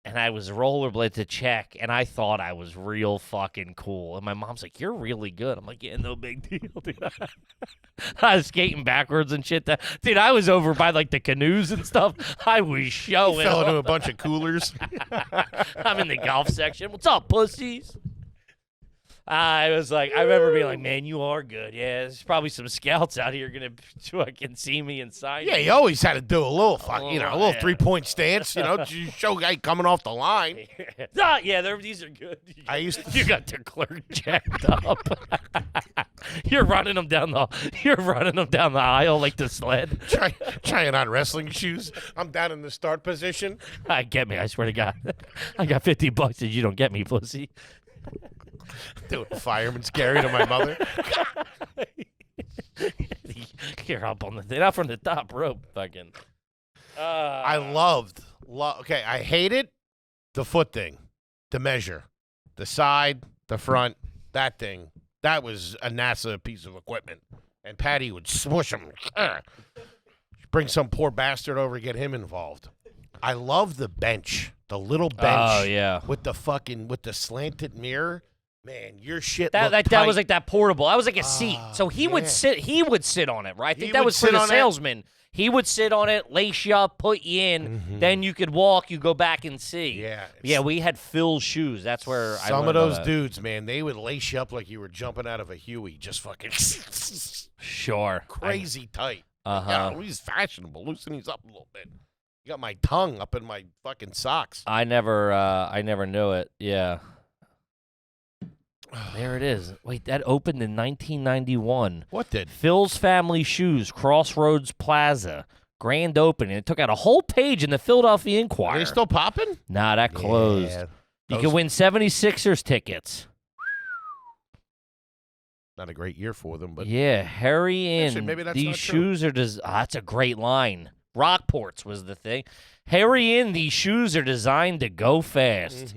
Speaker 3: and I was rollerblade to check, and I thought I was real fucking cool. And my mom's like, "You're really good." I'm like, "Yeah, no big deal, dude." I was skating backwards and shit. Dude, I was over by like the canoes and stuff. I was showing.
Speaker 2: Fell into a bunch of coolers.
Speaker 3: I'm in the golf section. What's up, pussies? I was like, I remember being like, man, you are good. Yeah, there's probably some scouts out here gonna fucking see me and sign.
Speaker 2: Yeah,
Speaker 3: me.
Speaker 2: you always had to do a little
Speaker 3: yeah.
Speaker 2: 3-point stance, you know, to show guy coming off the line.
Speaker 3: These are good.
Speaker 2: You
Speaker 3: got the clerk jacked up. You're running them down the aisle like the sled.
Speaker 2: Trying on wrestling shoes. I'm down in the start position.
Speaker 3: Get me, I swear to God. I got $50 if you don't get me, pussy.
Speaker 2: Doing fireman's carry to my mother.
Speaker 3: You're up on not from the top rope, fucking.
Speaker 2: I I hated the foot thing, the measure, the side, the front, that thing. That was a NASA piece of equipment. And Patty would swoosh him. Bring some poor bastard over to get him involved. I love the bench, the little bench.
Speaker 3: Oh, yeah.
Speaker 2: With the slanted mirror. Man, your shit
Speaker 3: that
Speaker 2: looked
Speaker 3: that was
Speaker 2: tight.
Speaker 3: like that portable. That was like a seat. So he would sit on it, right? I think that was for the salesman. He would sit on it, lace you up, put you in. Then you could walk, you go back and see. Yeah, we had Phil's shoes. That's where
Speaker 2: some of those dudes, man, they would lace you up like you were jumping out of a Huey. Just fucking
Speaker 3: sure.
Speaker 2: Crazy tight.
Speaker 3: Uh-huh.
Speaker 2: Yeah, he's fashionable. Loosen these up a little bit. You got my tongue up in my fucking socks.
Speaker 3: I never knew it. Yeah. There it is. Wait, that opened in 1991.
Speaker 2: What did?
Speaker 3: Phil's Family Shoes, Crossroads Plaza. Grand opening. It took out a whole page in the Philadelphia Inquirer.
Speaker 2: Are they still popping?
Speaker 3: Nah, that closed.
Speaker 2: Yeah,
Speaker 3: you can win 76ers tickets.
Speaker 2: Not a great year for them, but
Speaker 3: yeah, hurry in.
Speaker 2: Actually, maybe that's
Speaker 3: These
Speaker 2: not true.
Speaker 3: shoes are that's a great line. Rockports was the thing. Hurry in. These shoes are designed to go fast.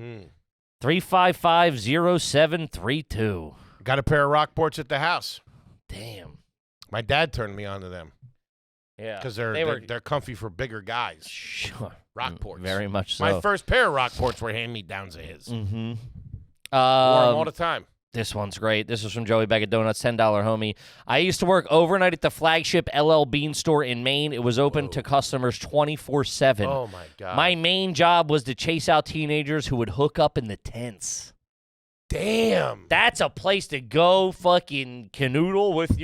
Speaker 3: 355-0732.
Speaker 2: Got a pair of Rockports at the house.
Speaker 3: Damn.
Speaker 2: My dad turned me on to them.
Speaker 3: Yeah.
Speaker 2: Because they're comfy for bigger guys.
Speaker 3: Sure.
Speaker 2: Rockports.
Speaker 3: Very much so.
Speaker 2: My first pair of Rockports were hand-me-downs of his.
Speaker 3: Mm-hmm.
Speaker 2: Wore them all the time.
Speaker 3: This one's great. This is from Joey Bag of Donuts, $10 homie. I used to work overnight at the flagship LL Bean store in Maine. It was open to customers 24/7.
Speaker 2: Oh, my God.
Speaker 3: My main job was to chase out teenagers who would hook up in the tents.
Speaker 2: Damn.
Speaker 3: That's a place to go fucking canoodle with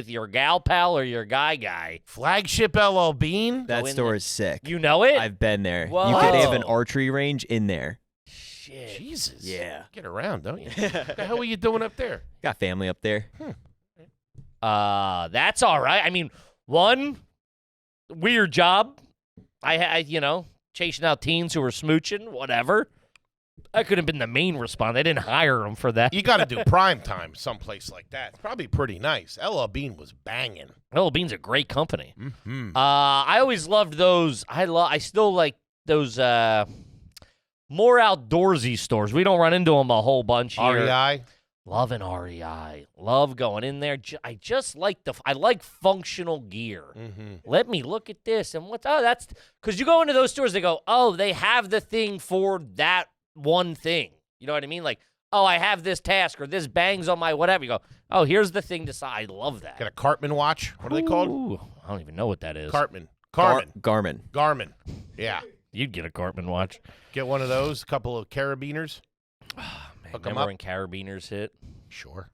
Speaker 3: your gal pal or your guy.
Speaker 2: Flagship LL Bean?
Speaker 4: That store is sick.
Speaker 3: You know it?
Speaker 4: I've been there.
Speaker 3: Whoa.
Speaker 4: You could have an archery range in there.
Speaker 3: Shit.
Speaker 2: Jesus.
Speaker 4: Yeah.
Speaker 2: Get around, don't you? What the hell were you doing up there?
Speaker 4: Got family up there.
Speaker 3: That's all right. I mean, one weird job. I chasing out teens who were smooching, whatever. I could have been the main responder. They didn't hire him for that.
Speaker 2: You got to do prime time someplace like that. It's probably pretty nice. LL Bean was banging.
Speaker 3: LL Bean's a great company.
Speaker 2: Mm-hmm.
Speaker 3: I always loved those. I still like those more outdoorsy stores. We don't run into them a whole bunch here.
Speaker 2: REI?
Speaker 3: Loving REI. Love going in there. I just like I like functional gear.
Speaker 2: Mm-hmm.
Speaker 3: Let me look at this. And that's because you go into those stores, they go, oh, they have the thing for that one thing. You know what I mean? Like, oh, I have this task or this bangs on my whatever. You go, oh, here's the thing to sign. I love that.
Speaker 2: Got a Cartman watch. What are they called?
Speaker 3: Ooh, I don't even know what that is.
Speaker 2: Cartman.
Speaker 4: Garmin.
Speaker 2: Yeah.
Speaker 3: You'd get a Cartman watch.
Speaker 2: Get one of those. A couple of carabiners.
Speaker 3: Man,
Speaker 2: Hook 'em
Speaker 3: remember
Speaker 2: up.
Speaker 3: when carabiners hit?
Speaker 2: Sure.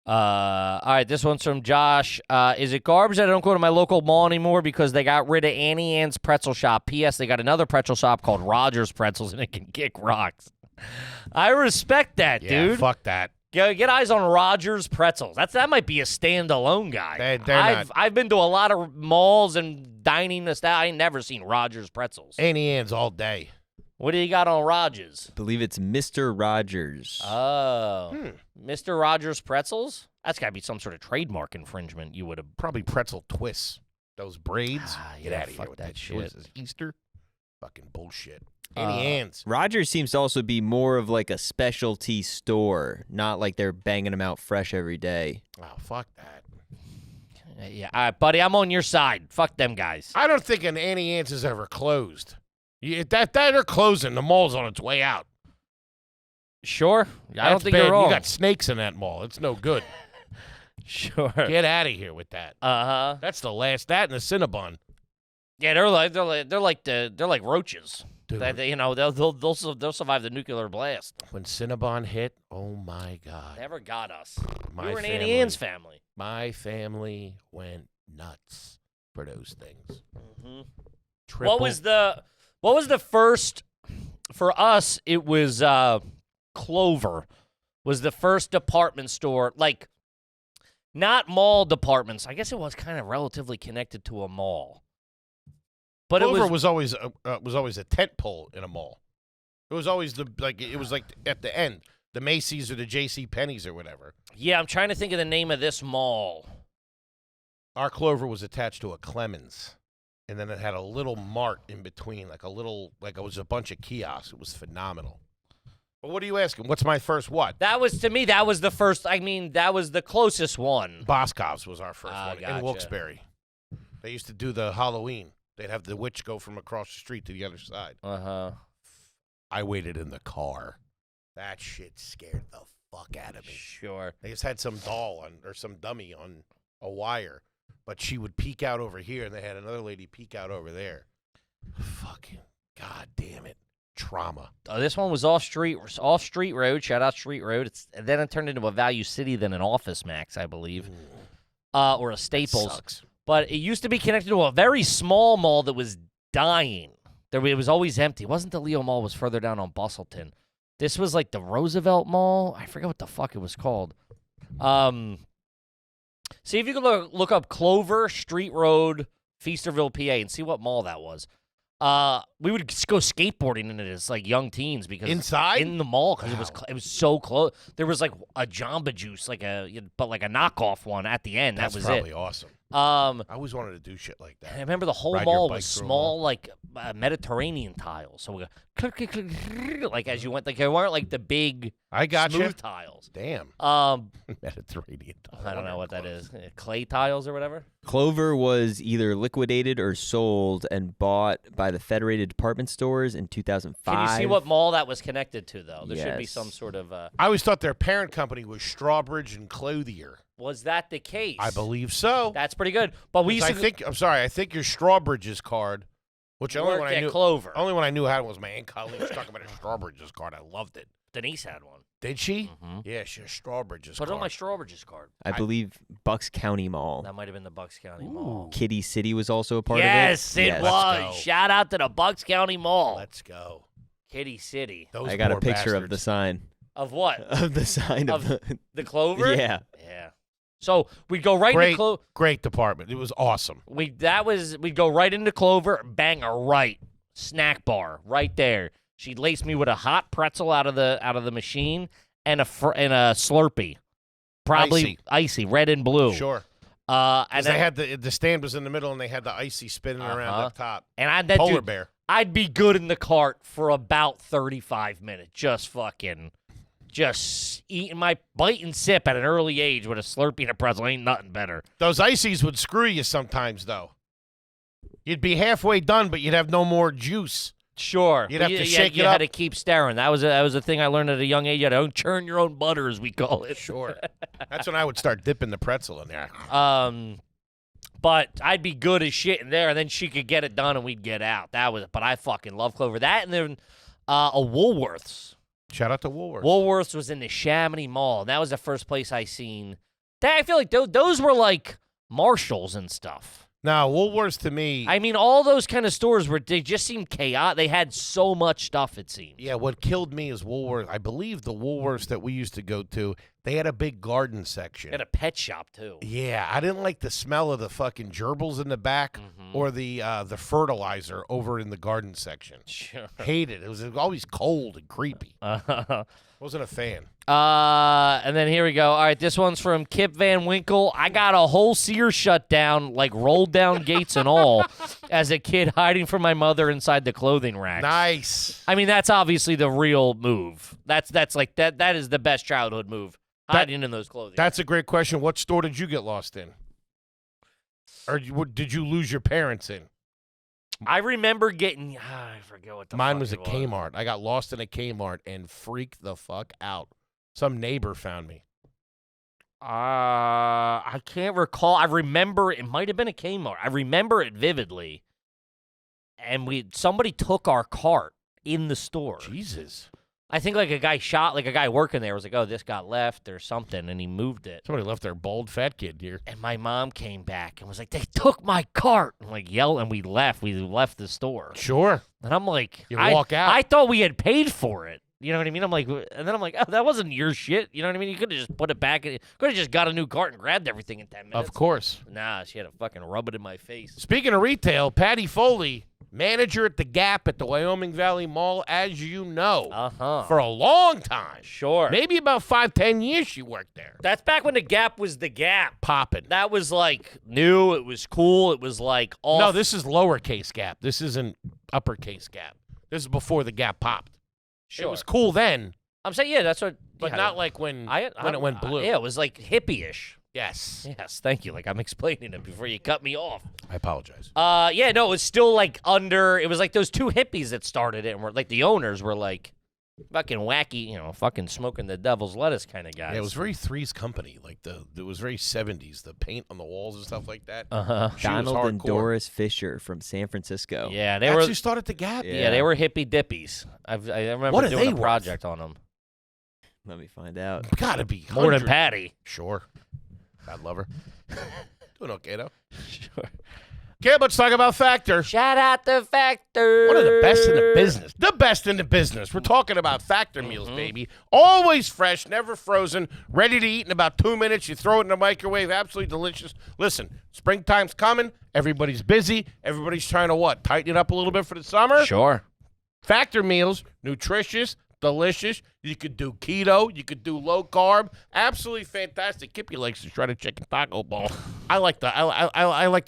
Speaker 3: All right, this one's from Josh. Is it garbage that I don't go to my local mall anymore because they got rid of Annie Ann's Pretzel Shop? P.S. They got another pretzel shop called Rogers Pretzels, and it can kick rocks. I respect that,
Speaker 2: Yeah,
Speaker 3: dude.
Speaker 2: fuck that.
Speaker 3: Get eyes on Rogers Pretzels. That might be a standalone guy. I've been to a lot of malls and dining. I ain't never seen Rogers Pretzels.
Speaker 2: Annie Ann's all day.
Speaker 3: What do you got on Rogers?
Speaker 4: I believe it's Mr. Rogers.
Speaker 3: Oh, Mr. Rogers Pretzels? That's got to be some sort of trademark infringement. You would have.
Speaker 2: Probably pretzel twists. Those braids. Get
Speaker 3: yeah,
Speaker 2: out of here
Speaker 3: fuck
Speaker 2: with
Speaker 3: that
Speaker 2: that
Speaker 3: shit.
Speaker 2: What is this, Easter? Fucking bullshit. Annie Ann's.
Speaker 4: Rogers seems to also be more of like a specialty store, not like they're banging them out fresh every day.
Speaker 2: Oh, fuck that.
Speaker 3: Yeah, all right, buddy, I'm on your side. Fuck them guys.
Speaker 2: I don't think an Annie Ann's has ever closed. That are closing. The mall's on its way out.
Speaker 3: Sure. I don't
Speaker 2: That's
Speaker 3: think
Speaker 2: bad.
Speaker 3: you're wrong.
Speaker 2: You got snakes in that mall. It's no good.
Speaker 3: Sure.
Speaker 2: Get out of here with that.
Speaker 3: Uh-huh.
Speaker 2: That's the last. That and the Cinnabon.
Speaker 3: Yeah, they're like roaches.
Speaker 2: Dude.
Speaker 3: They'll survive the nuclear blast.
Speaker 2: When Cinnabon hit, oh my God.
Speaker 3: Never got us.
Speaker 2: My
Speaker 3: We were an
Speaker 2: family,
Speaker 3: Annie Ann's family.
Speaker 2: My family went nuts for those things.
Speaker 3: Mm-hmm.
Speaker 2: Triple.
Speaker 3: What was the first for us? It was Clover was the first department store, like not mall departments. I guess it was kind of relatively connected to a mall. But
Speaker 2: Clover
Speaker 3: it
Speaker 2: was always a tent pole in a mall. It was always it was like at the end, the Macy's or the J.C. Penney's or whatever.
Speaker 3: Yeah, I'm trying to think of the name of this mall.
Speaker 2: Our Clover was attached to a Clemens, and then it had a little mart in between, like it was a bunch of kiosks. It was phenomenal. But what are you asking? What's my first what?
Speaker 3: That was the first. I mean, that was the closest one.
Speaker 2: Boscov's was our first one
Speaker 3: Gotcha.
Speaker 2: in Wilkes-Barre. They used to do the Halloween. They'd have the witch go from across the street to the other side.
Speaker 3: Uh-huh.
Speaker 2: I waited in the car. That shit scared the fuck out of me.
Speaker 3: Sure.
Speaker 2: They just had some doll or some dummy on a wire, but she would peek out over here, and they had another lady peek out over there. Fucking god damn it. Trauma.
Speaker 3: This one was off Street Road. Shout out Street Road. And then it turned into a Value City, then an Office Max, I believe, or a Staples.
Speaker 2: Sucks.
Speaker 3: But it used to be connected to a very small mall that was dying. It was always empty. It wasn't the Leo Mall. It was further down on Bustleton. This was like the Roosevelt Mall. I forget what the fuck it was called. See if you can look up Clover Street Road, Feasterville, PA, and see what mall that was. We would go skateboarding in it as like young teens because
Speaker 2: Inside?
Speaker 3: in the mall because it was so close. There was like a Jamba Juice, like a knockoff one at the end.
Speaker 2: That's
Speaker 3: that was
Speaker 2: probably
Speaker 3: it.
Speaker 2: awesome.
Speaker 3: I
Speaker 2: I always wanted to do shit like that.
Speaker 3: remember the whole
Speaker 2: Ride your
Speaker 3: mall
Speaker 2: bike
Speaker 3: was
Speaker 2: through a
Speaker 3: small,
Speaker 2: mall.
Speaker 3: like Mediterranean tiles. So we go click, click, click, click, like as you went. Like they weren't like the big
Speaker 2: I got you.
Speaker 3: smooth tiles.
Speaker 2: Damn. Mediterranean.
Speaker 3: I don't know what that is. Clay tiles or whatever.
Speaker 4: Clover was either liquidated or sold and bought by the Federated Department Stores in 2005.
Speaker 3: Can you see what mall that was connected to, though? There should be
Speaker 4: Yes.
Speaker 3: some sort of.
Speaker 2: I always thought their parent company was Strawbridge and Clothier.
Speaker 3: Was that the case?
Speaker 2: I believe so.
Speaker 3: That's pretty good. But we used to
Speaker 2: I think your Strawbridge's card, which only
Speaker 3: work
Speaker 2: when I
Speaker 3: at
Speaker 2: knew
Speaker 3: Clover.
Speaker 2: only when I knew how it was my Aunt Colleen was talking about her Strawbridge's card. I loved it.
Speaker 3: Denise had one.
Speaker 2: Did she?
Speaker 3: Mhm.
Speaker 2: Yeah, she has Strawbridge's
Speaker 3: Put
Speaker 2: card.
Speaker 3: it on my Strawbridge's card.
Speaker 4: I believe Bucks County Mall.
Speaker 3: That might have been the Bucks County Mall.
Speaker 4: Kitty City was also a part
Speaker 3: Yes,
Speaker 4: of it.
Speaker 3: it
Speaker 2: Let's
Speaker 3: was.
Speaker 2: go.
Speaker 3: Shout out to the Bucks County Mall.
Speaker 2: Let's go.
Speaker 3: Kitty City.
Speaker 2: Those
Speaker 4: I got a
Speaker 2: poor
Speaker 4: picture of the
Speaker 2: bastards.
Speaker 4: sign.
Speaker 3: Of what?
Speaker 4: Of the sign of the.
Speaker 3: The Clover?
Speaker 4: Yeah.
Speaker 3: Yeah. So we'd go right into
Speaker 2: Great,
Speaker 3: Clover.
Speaker 2: great department. It was awesome.
Speaker 3: We'd go right into Clover, bang a right snack bar right there. She'd lace me with a hot pretzel out of the machine and a Slurpee, probably icy, red and blue.
Speaker 2: Sure.
Speaker 3: And
Speaker 2: And
Speaker 3: then,
Speaker 2: they had the stand was in the middle, and they had the icy spinning around
Speaker 3: Uh-huh.
Speaker 2: up top.
Speaker 3: and
Speaker 2: Polar bear.
Speaker 3: I'd be good in the cart for about 35 minutes, just eating my bite and sip at an early age with a Slurpee and a pretzel. Ain't nothing better.
Speaker 2: Those ices would screw you sometimes, though. You'd be halfway done, but you'd have no more juice.
Speaker 3: Sure.
Speaker 2: You'd have to
Speaker 3: you
Speaker 2: shake
Speaker 3: you
Speaker 2: it
Speaker 3: had
Speaker 2: up.
Speaker 3: to keep stirring. That was a thing I learned at a young age. You had to churn your own butter, as we call it.
Speaker 2: Sure. That's when I would start dipping the pretzel in there.
Speaker 3: But I'd be good as shit in there, and then she could get it done, and we'd get out. But I fucking love Clover. That, and then a Woolworths.
Speaker 2: Shout out to Woolworths.
Speaker 3: Woolworths was in the Chamonix Mall, and that was the first place I seen. I feel like those were like Marshalls and stuff.
Speaker 2: Now, Woolworths to me.
Speaker 3: I mean, all those kind of stores they just seemed chaotic. They had so much stuff, it seemed.
Speaker 2: Yeah, what killed me is Woolworths. I believe the Woolworths that we used to go to, they had a big garden section.
Speaker 3: They had a pet shop, too.
Speaker 2: Yeah, I didn't like the smell of the fucking gerbils in the back or the fertilizer over in the garden section.
Speaker 3: Sure.
Speaker 2: Hated it. It was always cold and creepy. Wasn't a fan.
Speaker 3: And then here we go. All right, this one's from Kip Van Winkle. I got a whole Sears shut down, like rolled down gates and all, as a kid hiding from my mother inside the clothing rack.
Speaker 2: Nice.
Speaker 3: I mean, that's obviously the real move. That's like that is the best childhood move. Hiding in those clothing.
Speaker 2: That's a great question. What store did you get lost in? Or did you lose your parents in?
Speaker 3: I remember getting. I forget what the.
Speaker 2: Mine
Speaker 3: fuck
Speaker 2: was a
Speaker 3: it
Speaker 2: Kmart. I got lost in a Kmart and freaked the fuck out. Some neighbor found me.
Speaker 3: I can't recall. I remember it might have been a Kmart. I remember it vividly. And somebody took our cart in the store.
Speaker 2: Jesus.
Speaker 3: I think like a guy working there was like, oh, this got left or something, and he moved it.
Speaker 2: Somebody left their bald fat kid here.
Speaker 3: And my mom came back and was like, they took my cart. And like yelled, and we left. We left the store.
Speaker 2: Sure.
Speaker 3: And I'm like,
Speaker 2: You walk out.
Speaker 3: I thought we had paid for it. You know what I mean? I'm like, and then I'm like, oh, that wasn't your shit. You know what I mean? You could have just put it back. Could have just got a new cart and grabbed everything in 10 minutes.
Speaker 2: Of course.
Speaker 3: Nah, she had to fucking rub it in my face.
Speaker 2: Speaking of retail, Patty Foley, manager at the Gap at the Wyoming Valley Mall, as you know, for a long time.
Speaker 3: Sure.
Speaker 2: Maybe about 5-10 years she worked there.
Speaker 3: That's back when the Gap was the Gap.
Speaker 2: Popping.
Speaker 3: That was like new. It was cool. It was like off.
Speaker 2: No, this is lowercase Gap. This isn't uppercase Gap. This is before the Gap popped.
Speaker 3: Sure.
Speaker 2: It was cool then,
Speaker 3: I'm saying, yeah, that's what.
Speaker 2: but
Speaker 3: yeah,
Speaker 2: not like when it went blue.
Speaker 3: Yeah, it was like hippie-ish.
Speaker 2: Yes.
Speaker 3: Yes, thank you. Like I'm explaining it before you cut me off.
Speaker 2: I apologize.
Speaker 3: Yeah, no, it was still like it was like those two hippies that started it, and were like the owners were like fucking wacky, fucking smoking the devil's lettuce kind of guys.
Speaker 2: Yeah, it was very Three's Company. Like it was very 70s. The paint on the walls and stuff like that.
Speaker 4: Donald and Doris Fisher from San Francisco.
Speaker 3: Yeah, they
Speaker 2: actually
Speaker 3: were.
Speaker 2: started the Gap.
Speaker 3: Yeah, they were hippie dippies. I remember
Speaker 2: What are
Speaker 3: doing
Speaker 2: they
Speaker 3: a
Speaker 2: worth?
Speaker 3: project on them.
Speaker 4: Let me find out.
Speaker 2: Gotta be
Speaker 3: More than
Speaker 2: 100.
Speaker 3: Patty.
Speaker 2: Sure. God love her. Doing okay though.
Speaker 3: Sure.
Speaker 2: Okay, let's talk about Factor.
Speaker 3: Shout out to Factor.
Speaker 2: One of the best in the business. The best in the business. We're talking about Factor meals, baby. Always fresh, never frozen, ready to eat in about 2 minutes. You throw it in the microwave. Absolutely delicious. Listen, springtime's coming. Everybody's busy. Everybody's trying to what? Tighten it up a little bit for the summer?
Speaker 3: Sure.
Speaker 2: Factor meals, nutritious, delicious. You could do keto. You could do low carb. Absolutely fantastic. Kippy likes to try the chicken taco bowl. I like the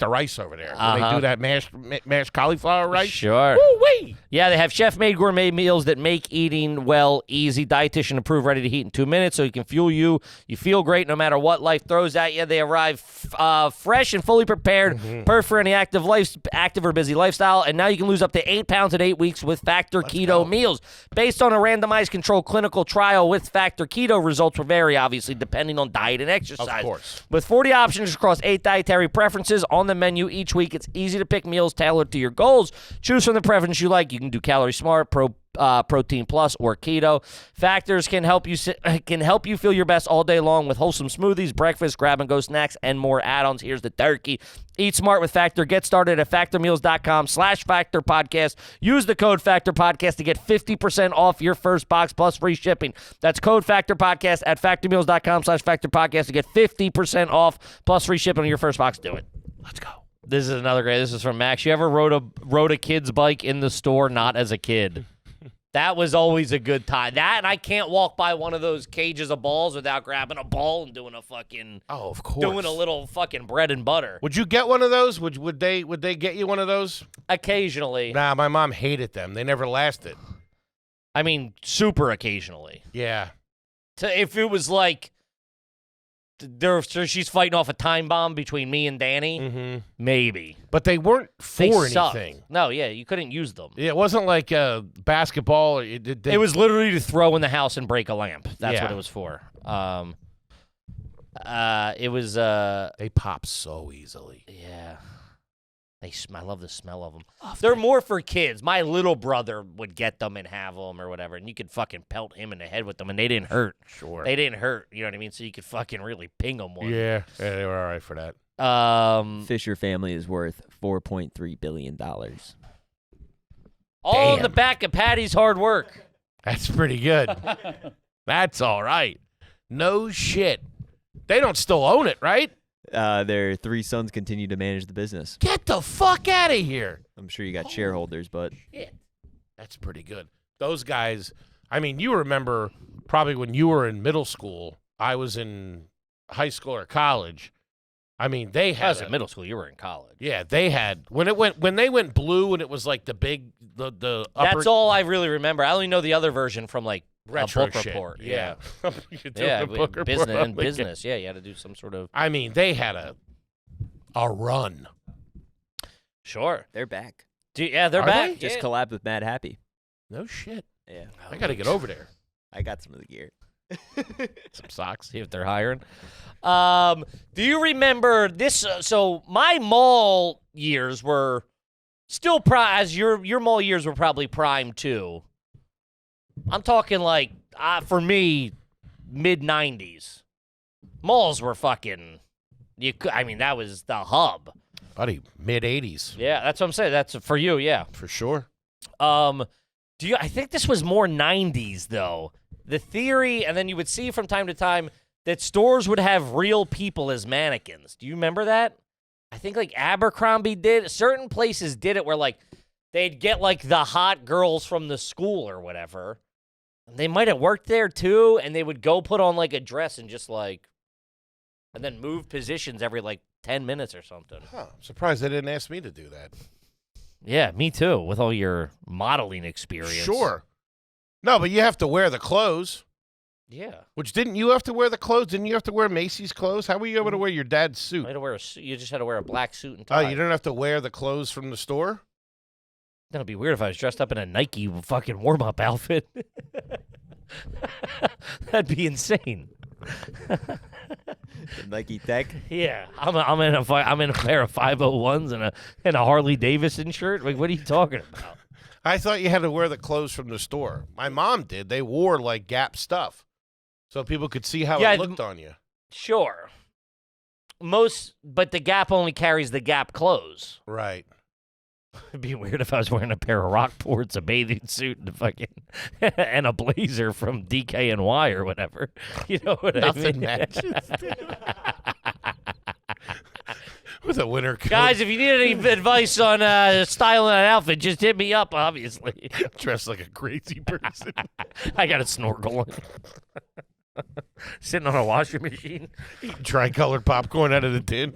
Speaker 2: rice over there. When they do that mashed cauliflower rice.
Speaker 3: Sure.
Speaker 2: Woo-wee.
Speaker 3: Yeah, they have chef-made gourmet meals that make eating well easy. Dietitian approved, ready to heat in 2 minutes, so you can fuel you. You feel great no matter what life throws at you. They arrive fresh and fully prepared, perfect for any active or busy lifestyle. And now you can lose up to 8 pounds in 8 weeks with Factor Keto meals. Based on a randomized controlled clinical trial with Factor Keto, results will vary, obviously, depending on diet and exercise.
Speaker 2: Of course.
Speaker 3: With 40 options across 8 dietary preferences on the menu each week, it's easy to pick meals tailored to your goals. Choose from the preference you like. You can do Calorie Smart, Protein Plus, or Keto. Factors can help you feel your best all day long with wholesome smoothies, breakfast, grab-and-go snacks, and more add-ons. Here's the turkey. Eat smart with Factor. Get started at factormeals.com/factorpodcast. Use the code factorpodcast to get 50% off your first box plus free shipping. That's code factorpodcast at factormeals.com/factorpodcast to get 50% off plus free shipping on your first box. Do it. Let's go. This is another great. This is from Max. You ever rode a kid's bike in the store not as a kid? That was always a good time. That, and I can't walk by one of those cages of balls without grabbing a ball and doing a fucking
Speaker 2: of course,
Speaker 3: doing a little fucking bread and butter.
Speaker 2: Would you get one of those? Would they get you one of those?
Speaker 3: Occasionally.
Speaker 2: Nah, my mom hated them. They never lasted.
Speaker 3: I mean, super occasionally.
Speaker 2: Yeah.
Speaker 3: If it was like So she's fighting off a time bomb between me and Danny?
Speaker 2: Mm-hmm.
Speaker 3: Maybe.
Speaker 2: But they weren't
Speaker 3: They
Speaker 2: for
Speaker 3: sucked.
Speaker 2: anything.
Speaker 3: No, yeah, you couldn't use them.
Speaker 2: Yeah, it wasn't like basketball.
Speaker 3: It was literally to throw in the house and break a lamp. That's what
Speaker 2: Yeah.
Speaker 3: it was for. It was
Speaker 2: They pop so easily.
Speaker 3: yeah. I love the smell of them. They're more for kids. My little brother would get them and have them or whatever, and you could fucking pelt him in the head with them, and they didn't hurt.
Speaker 2: Sure.
Speaker 3: They didn't hurt. You know what I mean? So you could fucking really ping them one.
Speaker 2: Yeah, they were all right for that.
Speaker 4: Fisher family is worth $4.3 billion.
Speaker 3: All in
Speaker 2: Damn.
Speaker 3: the back of Patty's hard work.
Speaker 2: That's pretty good. That's all right. No shit. They don't still own it, right?
Speaker 4: Their 3 sons continue to manage the business.
Speaker 2: Get the fuck out of here.
Speaker 4: I'm sure you got shareholders, but
Speaker 3: Shit.
Speaker 2: That's pretty good. Those guys, I mean, you remember probably when you were in middle school, I was in high school or college. I mean, they
Speaker 3: I
Speaker 2: had
Speaker 3: was in middle school. You were in college.
Speaker 2: Yeah, they had when they went blue and it was like the big the upper
Speaker 3: That's all I really remember. I only know the other version from like
Speaker 2: retro
Speaker 3: a book
Speaker 2: shit.
Speaker 3: report.
Speaker 2: Yeah. You could do
Speaker 3: Yeah,
Speaker 2: a book report
Speaker 3: business
Speaker 2: on
Speaker 3: and
Speaker 2: like-
Speaker 3: business. Yeah, you had to do some sort of
Speaker 2: I mean, they had a run.
Speaker 3: sure.
Speaker 4: they're back.
Speaker 3: Yeah, they're
Speaker 2: Are
Speaker 3: back.
Speaker 2: they?
Speaker 4: Just
Speaker 3: Yeah.
Speaker 4: collabed with Mad Happy.
Speaker 2: No shit.
Speaker 4: Yeah.
Speaker 2: I got to get over there.
Speaker 4: I got some of the gear.
Speaker 2: Some socks.
Speaker 3: See if they're hiring. Do you remember this? So my mall years were still as your mall years were probably prime too. I'm talking like for me, mid '90s. Malls were fucking. I mean, that was the hub.
Speaker 2: Buddy, mid 80s.
Speaker 3: Yeah, that's what I'm saying. That's for you. Yeah.
Speaker 2: For sure.
Speaker 3: I think this was more 90s though. The theory, and then you would see from time to time that stores would have real people as mannequins. Do you remember that? I think like Abercrombie did. Certain places did it where like they'd get like the hot girls from the school or whatever. They might have worked there too, and they would go put on like a dress and just like, and then move positions every like 10 minutes or something.
Speaker 2: Huh. I'm surprised they didn't ask me to do that.
Speaker 3: Yeah, me too, with all your modeling experience.
Speaker 2: Sure. No, but you have to wear the clothes.
Speaker 3: Yeah.
Speaker 2: Which didn't you have to wear the clothes? Didn't you have to wear Macy's clothes? How were you able to wear your dad's suit?
Speaker 3: You had to wear a suit. You just had to wear a black suit and
Speaker 2: Oh,
Speaker 3: tie.
Speaker 2: you didn't have to wear the clothes from the store?
Speaker 3: That'd be weird if I was dressed up in a Nike fucking warm-up outfit. That'd be insane.
Speaker 4: The Nike Tech.
Speaker 3: Yeah, I'm in a pair of 501s and a Harley Davidson shirt. Like, what are you talking about?
Speaker 2: I thought you had to wear the clothes from the store. My mom did. They wore like Gap stuff, so people could see how
Speaker 3: Yeah,
Speaker 2: it looked on you.
Speaker 3: Sure. But the Gap only carries the Gap clothes.
Speaker 2: Right.
Speaker 3: It'd be weird if I was wearing a pair of Rockports, a bathing suit, and and a blazer from DKNY or whatever. You know what I
Speaker 2: Nothing
Speaker 3: mean?
Speaker 2: matches. With a winter coat.
Speaker 3: Guys, if you need any advice on styling an outfit, just hit me up, obviously.
Speaker 2: Dressed like a crazy person.
Speaker 3: I got a snorkel. Sitting on a washing machine.
Speaker 2: Tricolored popcorn out of the tin.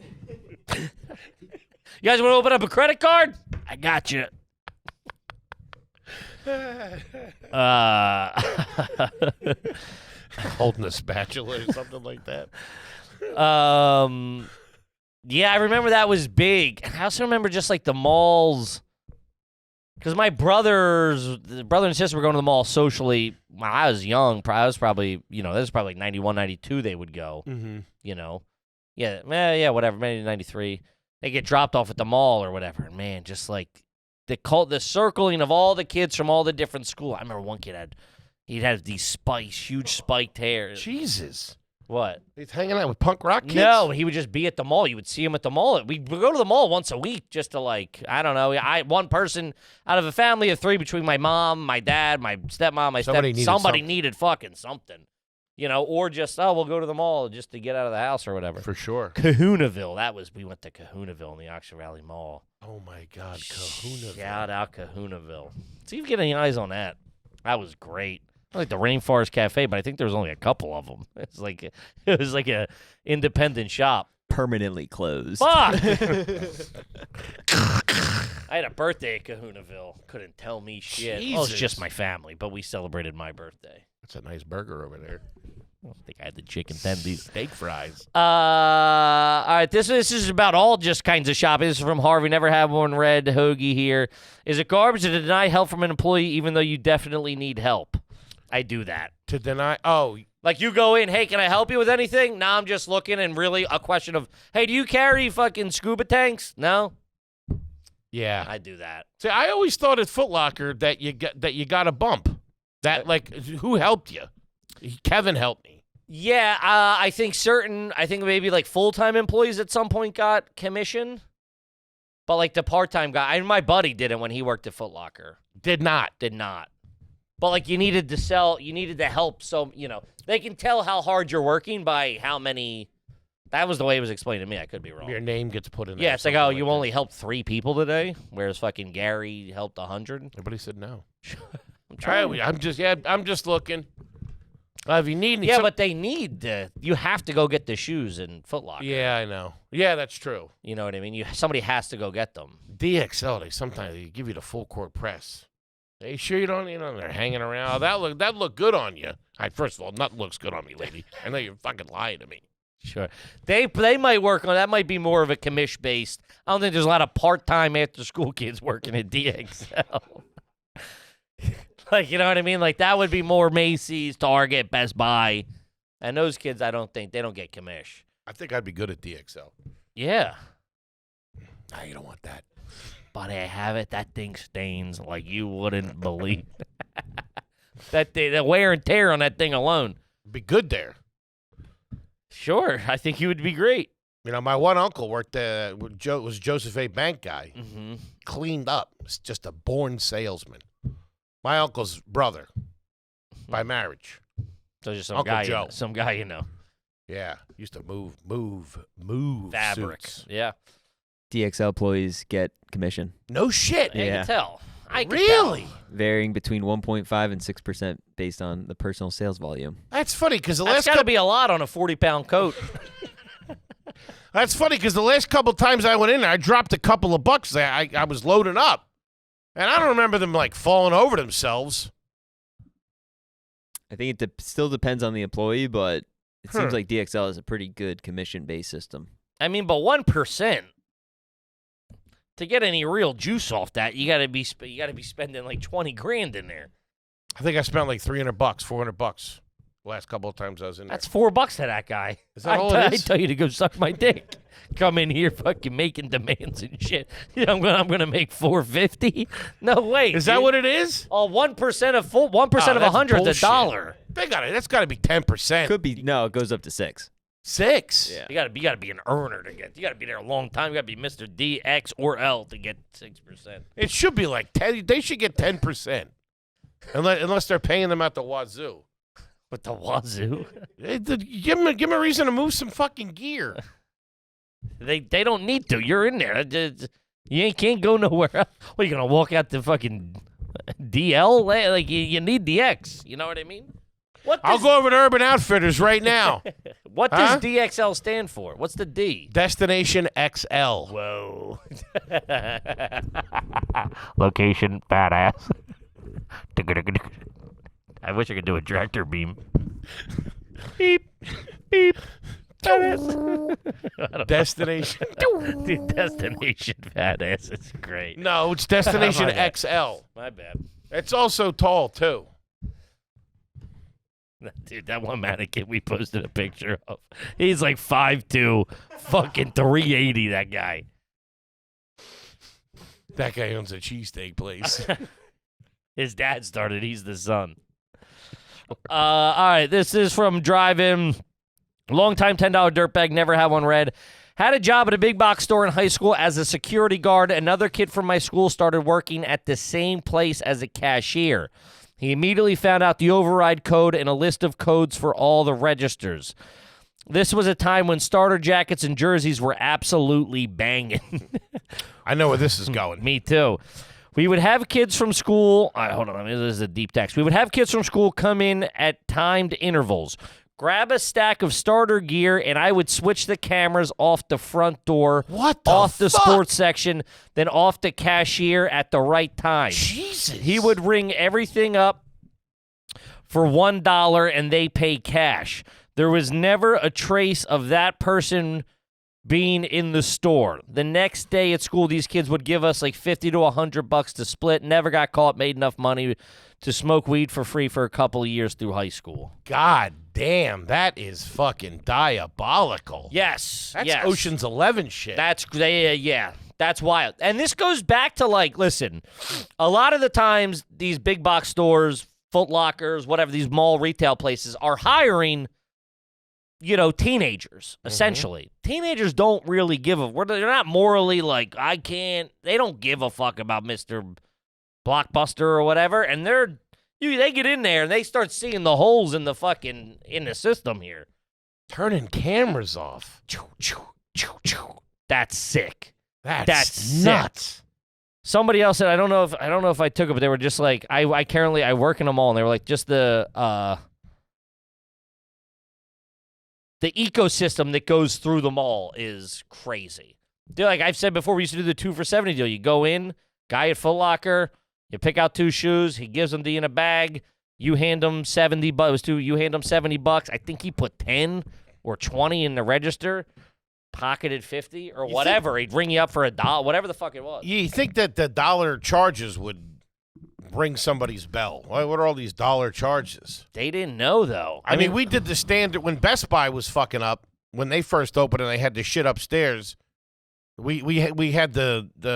Speaker 3: You guys want to open up a credit card? I got you.
Speaker 2: Holding a spatula or something like that.
Speaker 3: Yeah, I remember that was big. I also remember just like the malls, because my brother and sister were going to the mall socially when I was young. I was probably, this was probably like 91, 92 they would go,
Speaker 2: Mm-hmm.
Speaker 3: Yeah, whatever, maybe 93. They get dropped off at the mall or whatever. And man, just like the circling of all the kids from all the different schools. I remember one kid he'd have these huge spiked hair.
Speaker 2: Jesus.
Speaker 3: What?
Speaker 2: He's hanging out with punk rock kids?
Speaker 3: No, he would just be at the mall. You would see him at the mall. We'd go to the mall once a week just to I don't know. One person out of a family of 3 between my mom, my dad, my stepmom, somebody needed fucking something. Or just, we'll go to the mall just to get out of the house or whatever.
Speaker 2: For sure.
Speaker 3: Kahunaville. We went to Kahunaville in the Oxford Valley Mall.
Speaker 2: Oh, my God. Kahunaville.
Speaker 3: Shout out Kahunaville. See if you get any eyes on that. That was great. I like the Rainforest Cafe, but I think there was only a couple of them. It was like a independent shop.
Speaker 4: Permanently closed.
Speaker 3: Fuck! I had a birthday at Kahunaville. Couldn't tell me shit. Oh, it's
Speaker 2: Jesus.
Speaker 3: just my family, but we celebrated my birthday.
Speaker 2: That's a nice burger over there.
Speaker 3: don't think I had the chicken tendies.
Speaker 2: Steak fries.
Speaker 3: All right, this is about all just kinds of shopping. This is from Harvey. Never had one read. Hoagie here. Is it garbage to deny help from an employee even though you definitely need help? I do that.
Speaker 2: To deny? Oh.
Speaker 3: Like you go in, hey, can I help you with anything? No, I'm just looking, and really a question of, hey, do you carry fucking scuba tanks? No?
Speaker 2: Yeah.
Speaker 3: I do that.
Speaker 2: See, I always thought at Foot Locker that you got a bump. That, like, who helped you? Kevin helped me.
Speaker 3: Yeah, I think maybe like full-time employees at some point got commission. But like the part-time guy, my buddy did it when he worked at Foot Locker.
Speaker 2: Did not.
Speaker 3: But like you needed to help, so, they can tell how hard you're working by how many. That was the way it was explained to me. I could be wrong.
Speaker 2: Your name gets put in there.
Speaker 3: Yeah, it's like, oh, you only helped 3 people today, whereas fucking Gary helped 100.
Speaker 2: Everybody said no.
Speaker 3: I'm
Speaker 2: I'm just looking. If you need
Speaker 3: yeah, but they need you have to go get the shoes in Foot Locker.
Speaker 2: Yeah, I know. Yeah, that's true.
Speaker 3: You know what I mean? Somebody has to go get them.
Speaker 2: DXL, sometimes they give you the full court press. Are you sure you don't, they're hanging around. Oh, that look good on you. First of all, nothing looks good on me, lady. I know you're fucking lying to me.
Speaker 3: Sure. They might work on that. Might be more of a commish based. I don't think there's a lot of part-time after-school kids working at DXL. Like, you know what I mean? Like, that would be more Macy's, Target, Best Buy. And those kids, I don't think, they don't get commish.
Speaker 2: I think I'd be good at DXL.
Speaker 3: Yeah.
Speaker 2: No, you don't want that.
Speaker 3: Buddy, I have it. That thing stains like you wouldn't believe. The wear and tear on that thing alone.
Speaker 2: Be good there.
Speaker 3: Sure. I think you would be great.
Speaker 2: My one uncle worked was Joseph A. Bank guy.
Speaker 3: Mm-hmm.
Speaker 2: Cleaned up. Was just a born salesman. My uncle's brother by marriage.
Speaker 3: So just some
Speaker 2: Uncle
Speaker 3: guy,
Speaker 2: Joe.
Speaker 3: some guy you know.
Speaker 2: Yeah, used to move
Speaker 3: Fabric.
Speaker 2: suits.
Speaker 3: Yeah.
Speaker 4: DXL employees get commission,
Speaker 2: No shit.
Speaker 3: I
Speaker 4: Yeah.
Speaker 3: can tell. I can
Speaker 2: Really?
Speaker 3: tell.
Speaker 4: varying between 1.5 and 6% based on the personal sales volume.
Speaker 2: That's funny because
Speaker 3: That's got to be a lot on a 40-pound coat.
Speaker 2: That's funny because the last couple times I went in there, I dropped a couple of bucks there. I was loading up, and I don't remember them like falling over themselves.
Speaker 4: I think it still depends on the employee, but it
Speaker 2: Hmm.
Speaker 4: seems like DXL is a pretty good commission-based system.
Speaker 3: I mean, but 1%. To get any real juice off that, you gotta be spending like 20 grand in there.
Speaker 2: I think I spent like $300, $400 the last couple of times I was in there.
Speaker 3: That's $4 to that guy.
Speaker 2: Is that all it is?
Speaker 3: I tell you to go suck my dick. Come in here, fucking making demands and shit. I'm gonna make $4.50. No way.
Speaker 2: Is that what it is?
Speaker 3: Oh, 1% of 1% of
Speaker 2: that's
Speaker 3: 100 is
Speaker 2: bullshit.
Speaker 3: $1.
Speaker 2: That's got to be 10%.
Speaker 4: Could be no, it goes up to 6.
Speaker 2: 6.
Speaker 4: Yeah.
Speaker 3: You gotta be an earner to get. You gotta be there a long time. You gotta be Mr. D, X, or L to get 6%.
Speaker 2: It should be like 10. They should get 10%, unless they're paying them at the wazoo.
Speaker 3: With the wazoo,
Speaker 2: Give them a reason to move some fucking gear.
Speaker 3: they don't need to. You're in there. You can't go nowhere else. What, you gonna walk out to fucking DL? Like you need the X. You know what I mean?
Speaker 2: I'll go over to Urban Outfitters right now.
Speaker 3: What does DXL stand for? What's the D?
Speaker 2: Destination XL.
Speaker 3: Whoa. Location, fat ass. I wish I could do a tractor beam. Beep, beep. Fat ass.
Speaker 2: Destination.
Speaker 3: Dude, destination fat ass is great.
Speaker 2: No, it's Destination
Speaker 3: My bad.
Speaker 2: XL.
Speaker 3: My bad.
Speaker 2: It's also tall, too.
Speaker 3: Dude, that one mannequin we posted a picture of. He's like 5'2", fucking 380, that guy.
Speaker 2: That guy owns a cheesesteak place.
Speaker 3: His dad started. He's the son. All right, this is from Drive-In. Longtime $10 dirtbag, never had one read. Had a job at a big box store in high school as a security guard. Another kid from my school started working at the same place as a cashier. He immediately found out the override code and a list of codes for all the registers. This was a time when starter jackets and jerseys were absolutely banging.
Speaker 2: I know where this is going.
Speaker 3: Me too. We would have kids from school. Hold on, this is a deep text. We would have kids from school come in at timed intervals, grab a stack of starter gear, and I would switch the cameras off the front door, off the sports section, then off the cashier at the right time.
Speaker 2: Jesus.
Speaker 3: He would ring everything up for $1 and they pay cash. There was never a trace of that person being in the store. The next day at school, these kids would give us like $50 to $100 to split. Never got caught, made enough money to smoke weed for free for a couple of years through high school.
Speaker 2: God damn, that is fucking diabolical.
Speaker 3: Yes.
Speaker 2: That's
Speaker 3: yes.
Speaker 2: Ocean's 11 shit.
Speaker 3: Yeah. That's wild. And this goes back to, like, listen, a lot of the times these big box stores, Foot Lockers, whatever, these mall retail places are hiring, teenagers, essentially. Teenagers don't really give they're not morally like, they don't give a fuck about Mr. Blockbuster or whatever. And they get in there and they start seeing the holes in the system here.
Speaker 2: Turning cameras off.
Speaker 3: That's sick.
Speaker 2: That's nuts.
Speaker 3: Sick. Somebody else said, I don't know if I took it, but they were just like, I work in a mall, and they were like, just the ecosystem that goes through the mall is crazy. Dude, like I've said before, we used to do the 2 for $70 deal. You go in, guy at Foot Locker, you pick out 2 shoes, he gives them to you in a bag, you hand him $70. You hand him $70. I think he put 10 or 20 in the register. Pocketed 50 or whatever. He'd ring you up for $1, whatever the fuck it was.
Speaker 2: You think that the dollar charges would ring somebody's bell? What are all these dollar charges?
Speaker 3: They didn't know, though.
Speaker 2: I mean, we did the standard when Best Buy was fucking up when they first opened and they had the shit upstairs. We had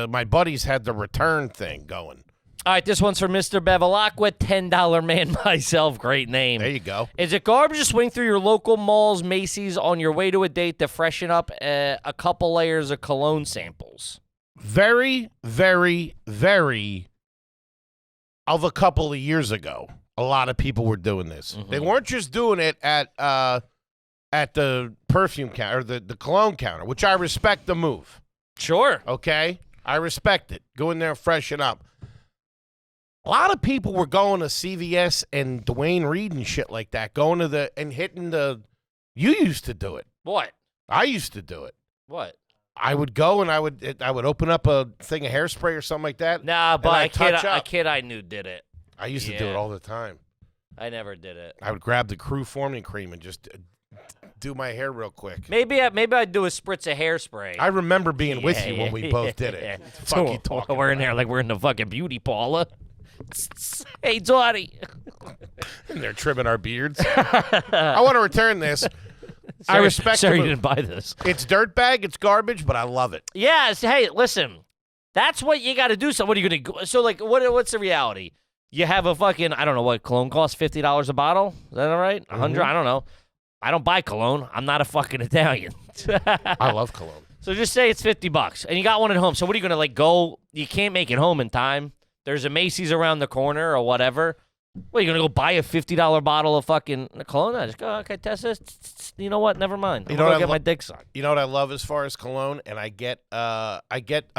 Speaker 2: my buddies had the return thing going.
Speaker 3: All right, this one's for Mr. Bevilacqua, $10 man myself. Great name.
Speaker 2: There you go.
Speaker 3: Is it garbage to swing through your local malls, Macy's, on your way to a date to freshen up a couple layers of cologne samples?
Speaker 2: Very, very, very of a couple of years ago, a lot of people were doing this.
Speaker 3: Mm-hmm.
Speaker 2: They weren't just doing it at the perfume counter, the cologne counter, which I respect the move.
Speaker 3: Sure.
Speaker 2: Okay? I respect it. Go in there and freshen up. A lot of people were going to CVS and Dwayne Reed and shit like that, going to and hitting the. You used to do it.
Speaker 3: What?
Speaker 2: I used to do it.
Speaker 3: What?
Speaker 2: I would go and I would open up a thing of hairspray or something like that.
Speaker 3: Nah, but
Speaker 2: a
Speaker 3: kid I knew did it.
Speaker 2: I used to do it all the time.
Speaker 3: I never did it.
Speaker 2: I would grab the Crew Foreman cream and just do my hair real quick.
Speaker 3: Maybe I'd do a spritz of hairspray.
Speaker 2: I remember being with you when we both did it. Fuck you talking.
Speaker 3: We're in there like we're in the fucking beauty parlor. Hey, Dottie.
Speaker 2: And they're trimming our beards. I want to return this. I respect
Speaker 3: Sorry,
Speaker 2: the
Speaker 3: you
Speaker 2: move.
Speaker 3: didn't buy this.
Speaker 2: It's dirtbag, it's garbage, but I love it.
Speaker 3: Yes. Hey, listen. That's what you got to do. So what are you going to go? So, like, what's the reality? You have a fucking, I don't know what cologne costs, $50 a bottle? Is that all right? 100 I don't know. I don't buy cologne. I'm not a fucking Italian.
Speaker 2: I love cologne.
Speaker 3: So just say it's $50 and you got one at home. So what are you going to, like, go? You can't make it home in time. There's a Macy's around the corner or whatever. What, are you going to go buy a $50 bottle of fucking cologne? I just go, okay, test this. You know what? Never mind. I'm going to get my dick sucked.
Speaker 2: You know what I love as far as cologne? And I get a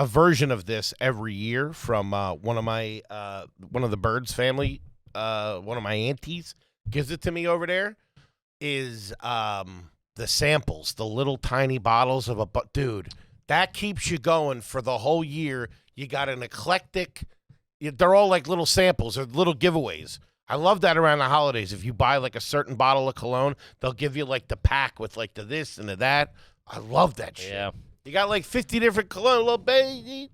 Speaker 2: version of this every year from one of the Birds family, one of my aunties gives it to me over there, is the samples, the little tiny bottles of dude, that keeps you going for the whole year. You got an eclectic. They're all like little samples or little giveaways. I love that around the holidays. If you buy like a certain bottle of cologne, they'll give you like the pack with like the this and the that. I love that shit.
Speaker 3: Yeah.
Speaker 2: You got like 50 different cologne, little baby.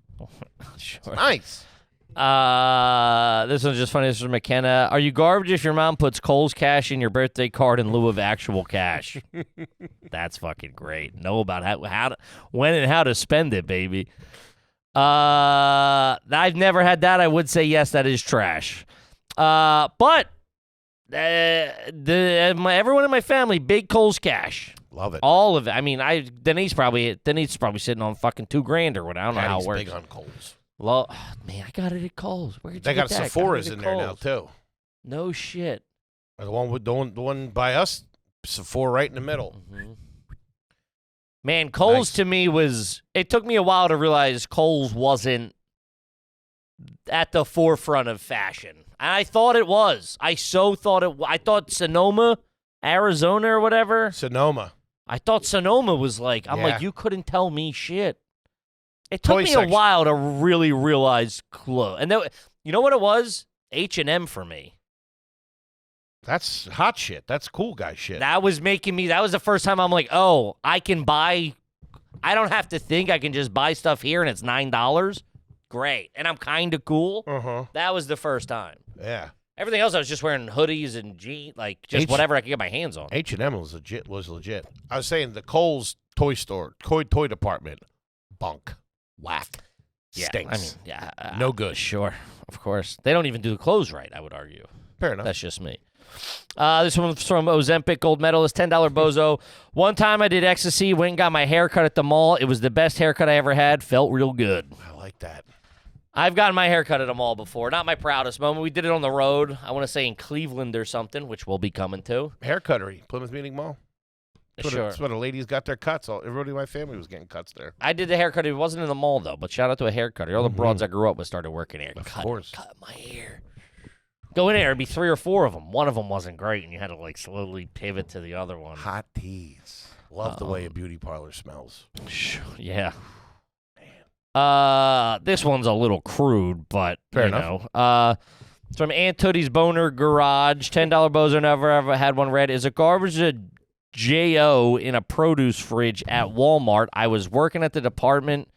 Speaker 3: Sure.
Speaker 2: It's nice.
Speaker 3: This one's just funny. This is from McKenna. Are you garbage if your mom puts Kohl's cash in your birthday card in lieu of actual cash? That's fucking great. Know about when and how to spend it, baby. I've never had that. I would say yes, that is trash. But everyone in my family, big Kohl's cash.
Speaker 2: Love it.
Speaker 3: All of it. I mean, Denise probably sitting on fucking $2,000 or whatever. I don't know how it works.
Speaker 2: Big on Kohl's.
Speaker 3: Man, I got it at Kohl's. Where'd you
Speaker 2: They
Speaker 3: get
Speaker 2: got
Speaker 3: that?
Speaker 2: Sephora's
Speaker 3: Got it
Speaker 2: in
Speaker 3: at
Speaker 2: there now
Speaker 3: Kohl's.
Speaker 2: too.
Speaker 3: No shit.
Speaker 2: The one by us, Sephora right in the middle.
Speaker 3: Mm-hmm. Man, Kohl's to me it took me a while to realize Kohl's wasn't at the forefront of fashion. And I thought it was. I thought Sonoma, Arizona or whatever.
Speaker 2: Sonoma.
Speaker 3: I thought Sonoma was like, I'm
Speaker 2: Yeah.
Speaker 3: like, you couldn't tell me shit. It took
Speaker 2: Toy
Speaker 3: me
Speaker 2: section.
Speaker 3: a while to really realize clothes. And you know what it was? H&M for me.
Speaker 2: That's hot shit. That's cool guy shit.
Speaker 3: That was the first time I'm like, oh, I don't have to think. I can just buy stuff here and it's $9. Great. And I'm kind of cool.
Speaker 2: Uh-huh.
Speaker 3: That was the first time.
Speaker 2: Yeah.
Speaker 3: Everything else, I was just wearing hoodies and jeans, like just whatever I could get my hands on.
Speaker 2: H&M was legit. I was saying the Kohl's toy department, bunk, whack, stinks. No good.
Speaker 3: Sure, of course. They don't even do the clothes right, I would argue.
Speaker 2: Fair enough.
Speaker 3: That's just me. This one's from Ozempic, gold medalist, $10 bozo. One time I did ecstasy, went and got my hair cut at the mall. It was the best haircut I ever had. Felt real good.
Speaker 2: I like that.
Speaker 3: I've gotten my hair cut at a mall before. Not my proudest moment. We did it on the road. I want to say in Cleveland or something, which we'll be coming to.
Speaker 2: Haircuttery, Plymouth Meeting Mall.
Speaker 3: Sure.
Speaker 2: That's where the ladies got their cuts. Everybody in my family was getting cuts there.
Speaker 3: I did the haircut. It wasn't in the mall, though, but shout out to a haircutter. All the broads I grew up with started working here.
Speaker 2: Of course.
Speaker 3: Cut my hair. Go in there. It'd be 3 or 4 of them. One of them wasn't great, and you had to, like, slowly pivot to the other one.
Speaker 2: Hot teas. Love the way a beauty parlor smells.
Speaker 3: Yeah. This one's a little crude, but
Speaker 2: Fair
Speaker 3: you
Speaker 2: enough.
Speaker 3: know. It's from Aunt Tootie's Boner Garage. $10 bozo, never ever had one read. Is a garbage a J.O. in a produce fridge at Walmart? I was working at the department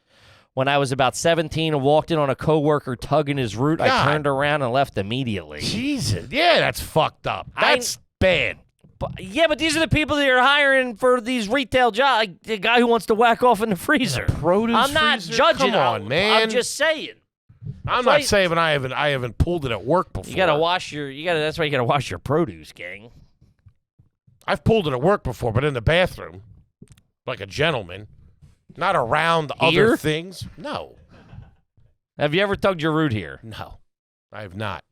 Speaker 3: when I was about 17 and walked in on a coworker tugging his root. I turned around and left immediately.
Speaker 2: Jesus. Yeah, that's fucked up. That's bad.
Speaker 3: But these are the people that you're hiring for these retail jobs. Like the guy who wants to whack off in the freezer.
Speaker 2: Produce
Speaker 3: I'm not
Speaker 2: freezer?
Speaker 3: judging.
Speaker 2: Come on, man.
Speaker 3: I'm just saying.
Speaker 2: I'm not saying I haven't pulled it at work before.
Speaker 3: You gotta wash that's why you gotta wash your produce, gang.
Speaker 2: I've pulled it at work before, but in the bathroom, like a gentleman, not around other things. No.
Speaker 3: Have you ever tugged your root here?
Speaker 2: No, I have not.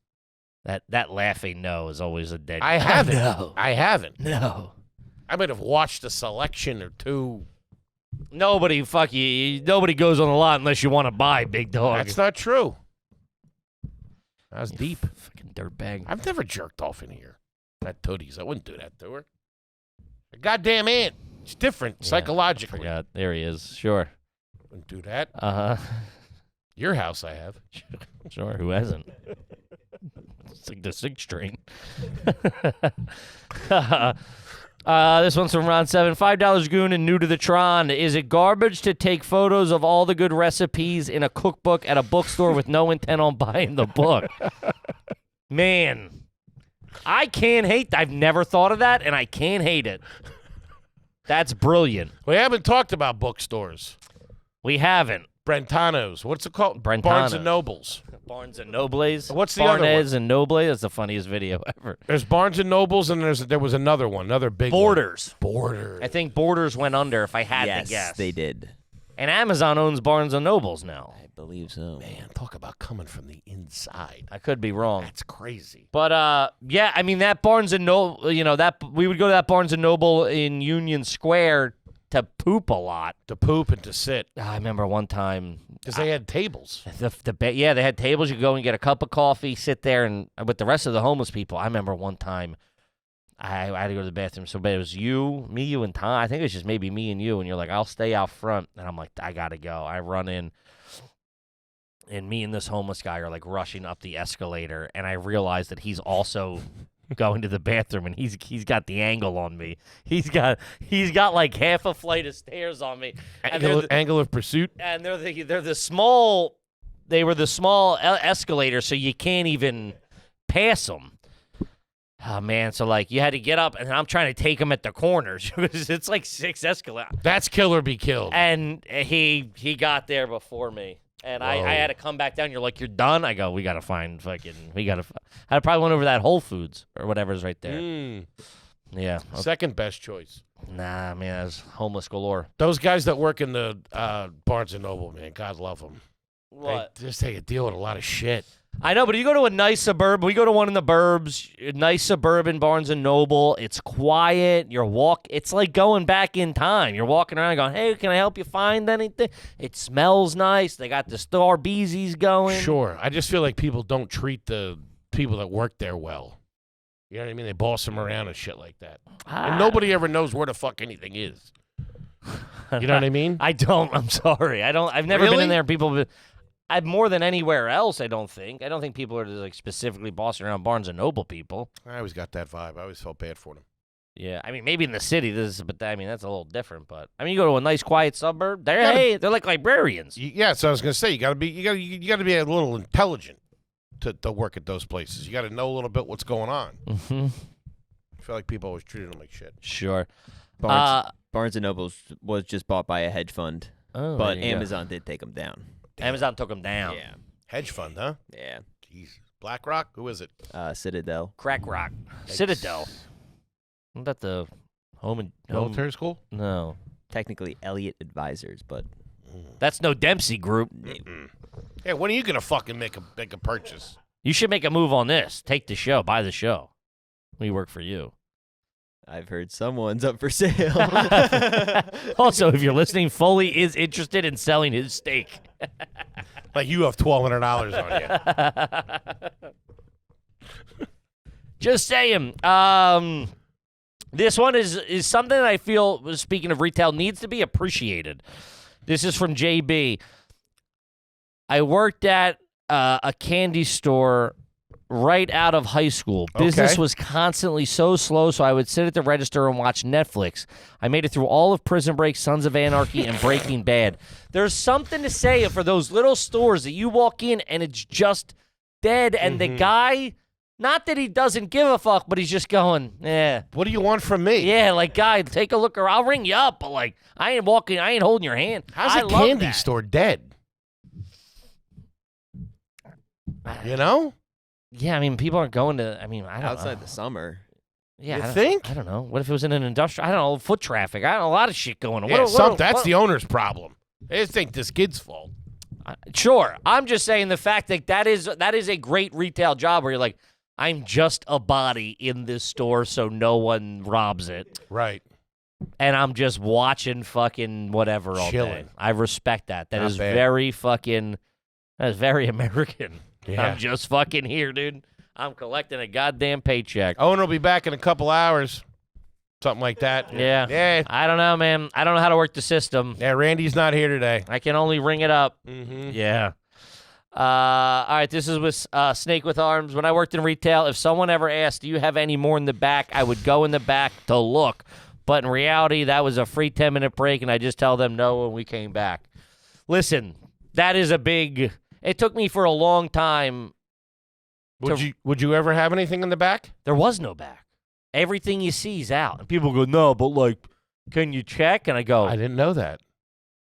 Speaker 3: That laughing no is always a dead.
Speaker 2: I haven't.
Speaker 3: No.
Speaker 2: I haven't.
Speaker 3: No.
Speaker 2: I might have watched a selection or two.
Speaker 3: Nobody goes on the lot unless you want to buy, big dog.
Speaker 2: That's not true. That was deep.
Speaker 3: Fucking dirtbag.
Speaker 2: I've never jerked off in here. At Tootie's. I wouldn't do that to her. A goddamn aunt. It's different psychologically.
Speaker 3: I forgot. There he is. Sure.
Speaker 2: Wouldn't do that.
Speaker 3: Uh-huh.
Speaker 2: Your house I have.
Speaker 3: Sure. Who hasn't? It's like the 6th string. This one's from Ron 7. $5 goon and new to the Tron. Is it garbage to take photos of all the good recipes in a cookbook at a bookstore with no intent on buying the book? Man, I can't hate that. I've never thought of that, and I can't hate it. That's brilliant.
Speaker 2: We haven't talked about bookstores.
Speaker 3: We haven't.
Speaker 2: Brentano's. What's it called?
Speaker 3: Brentano's.
Speaker 2: Barnes and Nobles.
Speaker 3: Barnes and Nobles.
Speaker 2: What's the other one?
Speaker 3: Barnes and Noble. That's the funniest video ever.
Speaker 2: There's Barnes and Nobles, and there was another one, another big
Speaker 3: Borders.
Speaker 2: one. Borders.
Speaker 3: I think Borders went under, if I had to guess.
Speaker 4: Yes, they did.
Speaker 3: And Amazon owns Barnes and Nobles now.
Speaker 4: I believe so.
Speaker 2: Man, talk about coming from the inside.
Speaker 3: I could be wrong.
Speaker 2: That's crazy.
Speaker 3: But yeah, I mean that Barnes and Noble, that we would go to that Barnes and Noble in Union Square to poop a lot.
Speaker 2: To poop and to sit.
Speaker 3: I remember one time
Speaker 2: because they had tables.
Speaker 3: They had tables. You go and get a cup of coffee, sit there, and with the rest of the homeless people. I remember one time I had to go to the bathroom. So it was you, and Tom. I think it was just maybe me and you. And you're like, I'll stay out front. And I'm like, I gotta go. I run in. And me and this homeless guy are like rushing up the escalator, and I realize that he's also going to the bathroom, and he's got the angle on me. He's got like half a flight of stairs on me.
Speaker 2: Angle of pursuit.
Speaker 3: And they were the small escalator, so you can't even pass them. Oh man, so like you had to get up, and I'm trying to take him at the corners. It's like 6 escalators.
Speaker 2: That's kill or be killed.
Speaker 3: And he got there before me. And I had to come back down. You're like, you're done? I go, I probably went over that Whole Foods or whatever's right there. Yeah.
Speaker 2: Second best choice.
Speaker 3: Nah, man, that's homeless galore.
Speaker 2: Those guys that work in the Barnes & Noble, man, God love them.
Speaker 3: What?
Speaker 2: They deal with a lot of shit.
Speaker 3: I know, but you go to a nice suburb. We go to one in the burbs, a nice suburban Barnes and Noble. It's quiet. It's like going back in time. You're walking around going, hey, can I help you find anything? It smells nice. They got the Starbeezies going.
Speaker 2: Sure. I just feel like people don't treat the people that work there well. You know what I mean? They boss them around and shit like that. And nobody ever knows where the fuck anything is. You know what I mean?
Speaker 3: I don't. I'm sorry. I've never been in there. People. more than anywhere else, I don't think. I don't think people are just, like, specifically bossing around Barnes & Noble people.
Speaker 2: I always got that vibe. I always felt bad for them.
Speaker 3: Yeah, I mean, maybe in the city, but I mean, that's a little different. But I mean, you go to a nice, quiet suburb, they're like librarians.
Speaker 2: Yeah, so I was gonna say you gotta be a little intelligent to work at those places. You gotta know a little bit what's going on.
Speaker 3: Mm-hmm.
Speaker 2: I feel like people always treated them like shit.
Speaker 3: Sure.
Speaker 4: Barnes & Noble was just bought by a hedge fund, but Amazon did take them down.
Speaker 3: Amazon took them down.
Speaker 4: Yeah.
Speaker 2: Hedge fund, huh?
Speaker 4: Yeah.
Speaker 2: Jesus. BlackRock? Who is it?
Speaker 4: Citadel.
Speaker 3: Crack Rock. Citadel. Isn't that the
Speaker 2: Military school?
Speaker 3: No.
Speaker 4: Technically Elliott Advisors, but
Speaker 3: That's no Dempsey Group.
Speaker 2: Yeah, when are you gonna fucking make a purchase?
Speaker 3: You should make a move on this. Take the show. Buy the show. We work for you.
Speaker 4: I've heard someone's up for sale.
Speaker 3: Also, if you're listening, Foley is interested in selling his stake.
Speaker 2: Like you have $1,200 on you.
Speaker 3: Just saying. This one is something that I feel, speaking of retail, needs to be appreciated. This is from JB. I worked at a candy store right out of high school. Business was constantly so slow, so I would sit at the register and watch Netflix. I made it through all of Prison Break, Sons of Anarchy, and Breaking Bad. There's something to say for those little stores that you walk in and it's just dead, and the guy, not that he doesn't give a fuck, but he's just going, yeah.
Speaker 2: What do you want from me?
Speaker 3: Yeah, like, guy, take a look, or I'll ring you up, but, like, I ain't holding your hand.
Speaker 2: How's
Speaker 3: I
Speaker 2: a
Speaker 3: love
Speaker 2: candy
Speaker 3: that.
Speaker 2: store dead? You know?
Speaker 3: Yeah, I mean, people aren't going to, I don't
Speaker 4: Outside
Speaker 3: know.
Speaker 4: the summer.
Speaker 3: Yeah,
Speaker 2: You
Speaker 3: I don't-
Speaker 2: think?
Speaker 3: I don't know. What if it was in an industrial, I don't know, foot traffic. I don't know, a lot of shit going on.
Speaker 2: Yeah, that's the owner's problem. They just think this kid's fault.
Speaker 3: Sure. I'm just saying the fact that is a great retail job where you're like, I'm just a body in this store so no one robs it.
Speaker 2: Right.
Speaker 3: And I'm just watching fucking whatever all day.
Speaker 2: Chilling.
Speaker 3: I respect that. That
Speaker 2: Not
Speaker 3: is
Speaker 2: bad.
Speaker 3: that is very American.
Speaker 2: Yeah.
Speaker 3: I'm just fucking here, dude. I'm collecting a goddamn paycheck.
Speaker 2: Owner will be back in a couple hours. Something like that.
Speaker 3: Yeah.
Speaker 2: Yeah.
Speaker 3: I don't know, man. I don't know how to work the system.
Speaker 2: Yeah, Randy's not here today.
Speaker 3: I can only ring it up.
Speaker 2: Mm-hmm.
Speaker 3: Yeah. All right, this is with Snake with Arms. When I worked in retail, if someone ever asked, do you have any more in the back, I would go in the back to look. But in reality, that was a free 10-minute break, and I just tell them no when we came back. Listen, that is a big... It took me for a long time.
Speaker 2: Would you ever have anything in the back?
Speaker 3: There was no back. Everything you see is out. And people go, no, but, like, can you check? And I go...
Speaker 2: I didn't know that.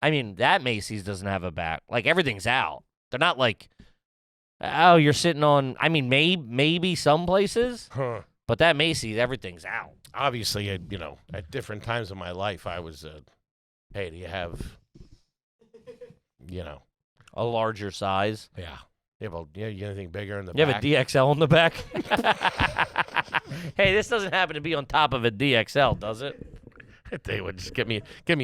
Speaker 3: I mean, that Macy's doesn't have a back. Like, everything's out. They're not like, oh, you're sitting on, I mean, maybe some places,
Speaker 2: Huh.
Speaker 3: but that Macy's, everything's out.
Speaker 2: Obviously, at different times in my life, I was, hey, do you have,
Speaker 3: A larger size.
Speaker 2: yeah. You got anything bigger in the
Speaker 3: You
Speaker 2: back?
Speaker 3: have a DXL in the back? Hey, this doesn't happen to be on top of a DXL, does it?
Speaker 2: They would just give me a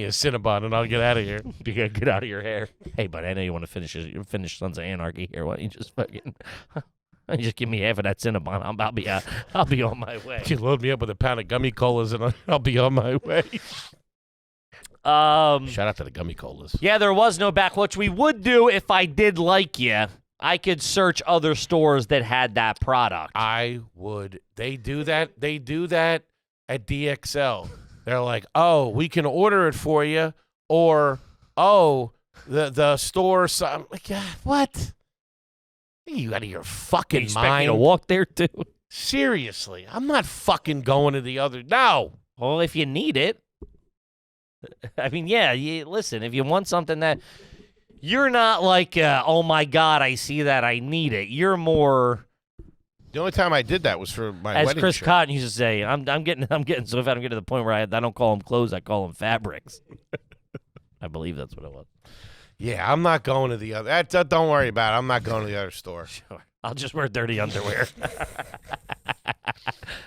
Speaker 2: Cinnabon and I'll get out of here.
Speaker 3: You gotta get out of your hair. Hey, but I know you want to finish Sons of Anarchy here. Why don't you just fucking... Just give me half of that Cinnabon. I'll be on my way.
Speaker 2: You load me up with a pound of gummy colas and I'll be on my way. Shout out to the gummy colas.
Speaker 3: Yeah, there was no back, which we would do if I did like you. I could search other stores that had that product.
Speaker 2: I would. They do that. They do that at DXL. They're like, oh, we can order it for you, or oh, the store. I'm like, yeah, what? Are you out of your fucking
Speaker 3: Expect me
Speaker 2: mind?
Speaker 3: to walk there too?
Speaker 2: Seriously, I'm not fucking going to the other. No.
Speaker 3: Well, if you need it. I mean, yeah, listen, if you want something that you're not like, oh my God, I see that, I need it. You're more,
Speaker 2: The only time I did that was for my
Speaker 3: as
Speaker 2: wedding
Speaker 3: Chris
Speaker 2: shirt.
Speaker 3: Cotton used to say, I'm getting so if I don't get to the point where I don't call them clothes, I call them fabrics. I believe that's what it was.
Speaker 2: Yeah, I'm not going to the other. Don't worry about it. I'm not going to the other store.
Speaker 3: Sure. I'll just wear dirty underwear.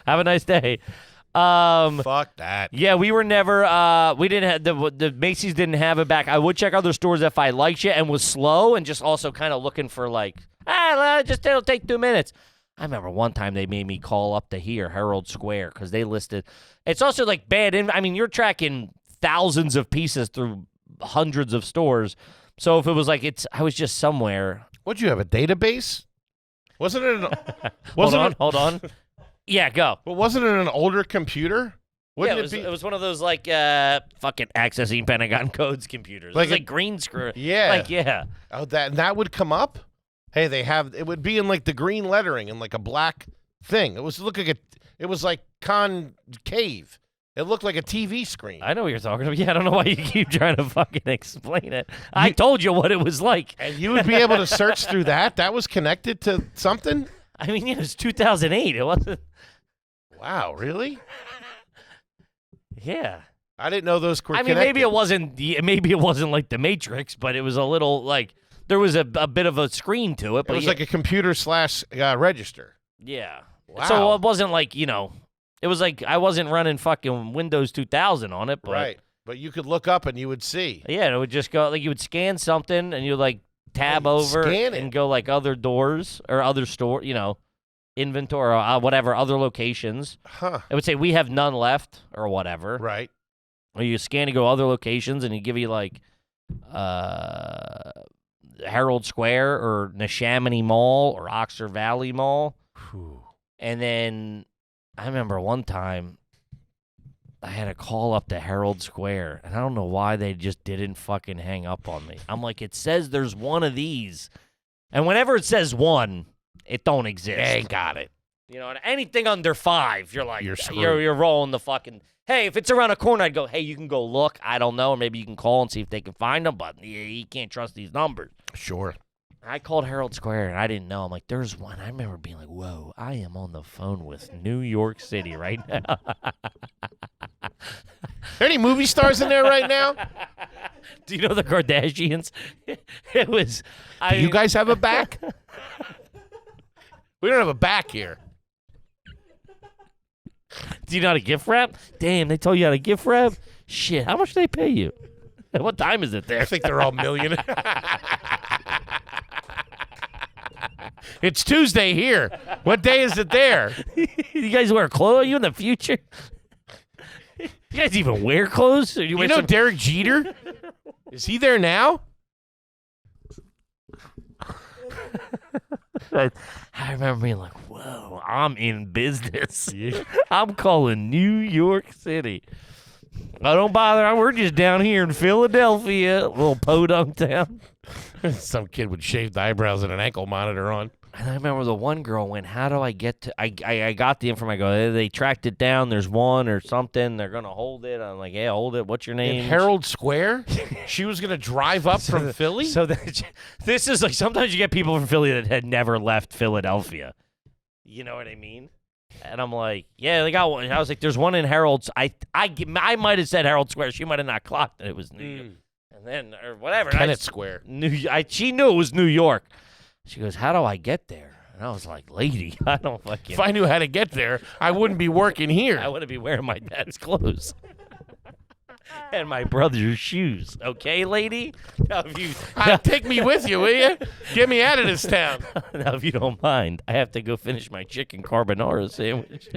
Speaker 3: Have a nice day.
Speaker 2: Fuck that.
Speaker 3: Yeah, we were never. We didn't have the Macy's didn't have it back. I would check other stores if I liked it and was slow and just also kind of looking for like, just it'll take 2 minutes. I remember one time they made me call up to here, Herald Square, because they listed. It's also like bad. I mean, you're tracking thousands of pieces through hundreds of stores. So if it was like I was just somewhere.
Speaker 2: What'd you have, a database? Wasn't it
Speaker 3: Hold on. Yeah, go.
Speaker 2: Well, wasn't it an older computer? Wouldn't
Speaker 3: it was one of those like fucking accessing Pentagon codes computers. Like, like green screen.
Speaker 2: Yeah.
Speaker 3: Like, yeah.
Speaker 2: Oh, that would come up? Hey, it would be in like the green lettering and like a black thing. It was like concave. It looked like a TV screen.
Speaker 3: I know what you're talking about. Yeah, I don't know why you keep trying to fucking explain it. I told you what it was like.
Speaker 2: And you would be able to search through that? That was connected to something?
Speaker 3: I mean, it was 2008. It wasn't.
Speaker 2: Wow, really?
Speaker 3: Yeah.
Speaker 2: I didn't know those were connected.
Speaker 3: Maybe it wasn't like the Matrix, but it was a little like there was a bit of a screen to it. But
Speaker 2: it was like a computer / register.
Speaker 3: Yeah.
Speaker 2: Wow.
Speaker 3: So it wasn't like, it was like I wasn't running fucking Windows 2000 on it. But,
Speaker 2: right. But you could look up and you would see.
Speaker 3: Yeah, it would just go, like you would scan something and you like tab over and go like other doors or other store, inventory or whatever, other locations.
Speaker 2: Huh.
Speaker 3: It would say we have none left or whatever.
Speaker 2: Right.
Speaker 3: Or you scan to go other locations and you give you like Herald Square or Neshaminy Mall or Oxford Valley Mall.
Speaker 2: Whew.
Speaker 3: And then I remember one time I had a call up to Herald Square, and I don't know why they just didn't fucking hang up on me. I'm like, it says there's one of these. And whenever it says one, it don't exist.
Speaker 2: They got it.
Speaker 3: And anything under 5, you're like,
Speaker 2: You're
Speaker 3: you're rolling the fucking, hey, if it's around a corner, I'd go, hey, you can go look. I don't know. Or maybe you can call and see if they can find them, but you can't trust these numbers.
Speaker 2: Sure.
Speaker 3: I called Herald Square, and I didn't know. I'm like, there's one. I remember being like, whoa, I am on the phone with New York City right now.
Speaker 2: Are there any movie stars in there right now?
Speaker 3: Do you know the Kardashians? It was.
Speaker 2: Do you guys have a back? We don't have a back here.
Speaker 3: Do you know how to gift wrap? Damn, they told you how to gift wrap? Shit, how much do they pay you? What time is it there?
Speaker 2: I think they're all millionaires. It's Tuesday here. What day is it there?
Speaker 3: You guys wear clothes? Are you in the future? You guys even wear clothes? Or
Speaker 2: you know Derek Jeter? Is he there now?
Speaker 3: I remember being like, whoa, I'm in business. I'm calling New York City. Oh, don't bother. We're just down here in Philadelphia, a little podunk town.
Speaker 2: Some kid with shaved eyebrows and an ankle monitor on.
Speaker 3: And I remember the one girl went, how do I get to... I got the information. I go, they tracked it down. There's one or something. They're going to hold it. I'm like, yeah, hold it. What's your name?
Speaker 2: In Herald Square? She was going to drive up from Philly?
Speaker 3: So this is like, sometimes you get people from Philly that had never left Philadelphia. You know what I mean? And I'm like, yeah, they got one. I was like, there's one in Herald's. I might have said Herald Square. She might have not clocked that it was New York. And then, or whatever.
Speaker 2: Kennett Square.
Speaker 3: She knew it was New York. She goes, how do I get there? And I was like, lady, I don't fucking...
Speaker 2: If I knew how to get there, I wouldn't be working here.
Speaker 3: I wouldn't be wearing my dad's clothes. And my brother's shoes. Okay, lady? Now,
Speaker 2: take me with you, will you? Get me out of this town.
Speaker 3: Now, if you don't mind, I have to go finish my chicken carbonara sandwich.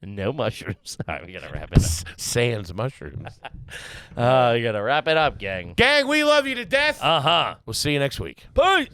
Speaker 3: No mushrooms. All right, we got to wrap it up.
Speaker 2: Sans mushrooms.
Speaker 3: You got to wrap it up, gang.
Speaker 2: Gang, we love you to death.
Speaker 3: Uh-huh.
Speaker 2: We'll see you next week.
Speaker 3: Peace.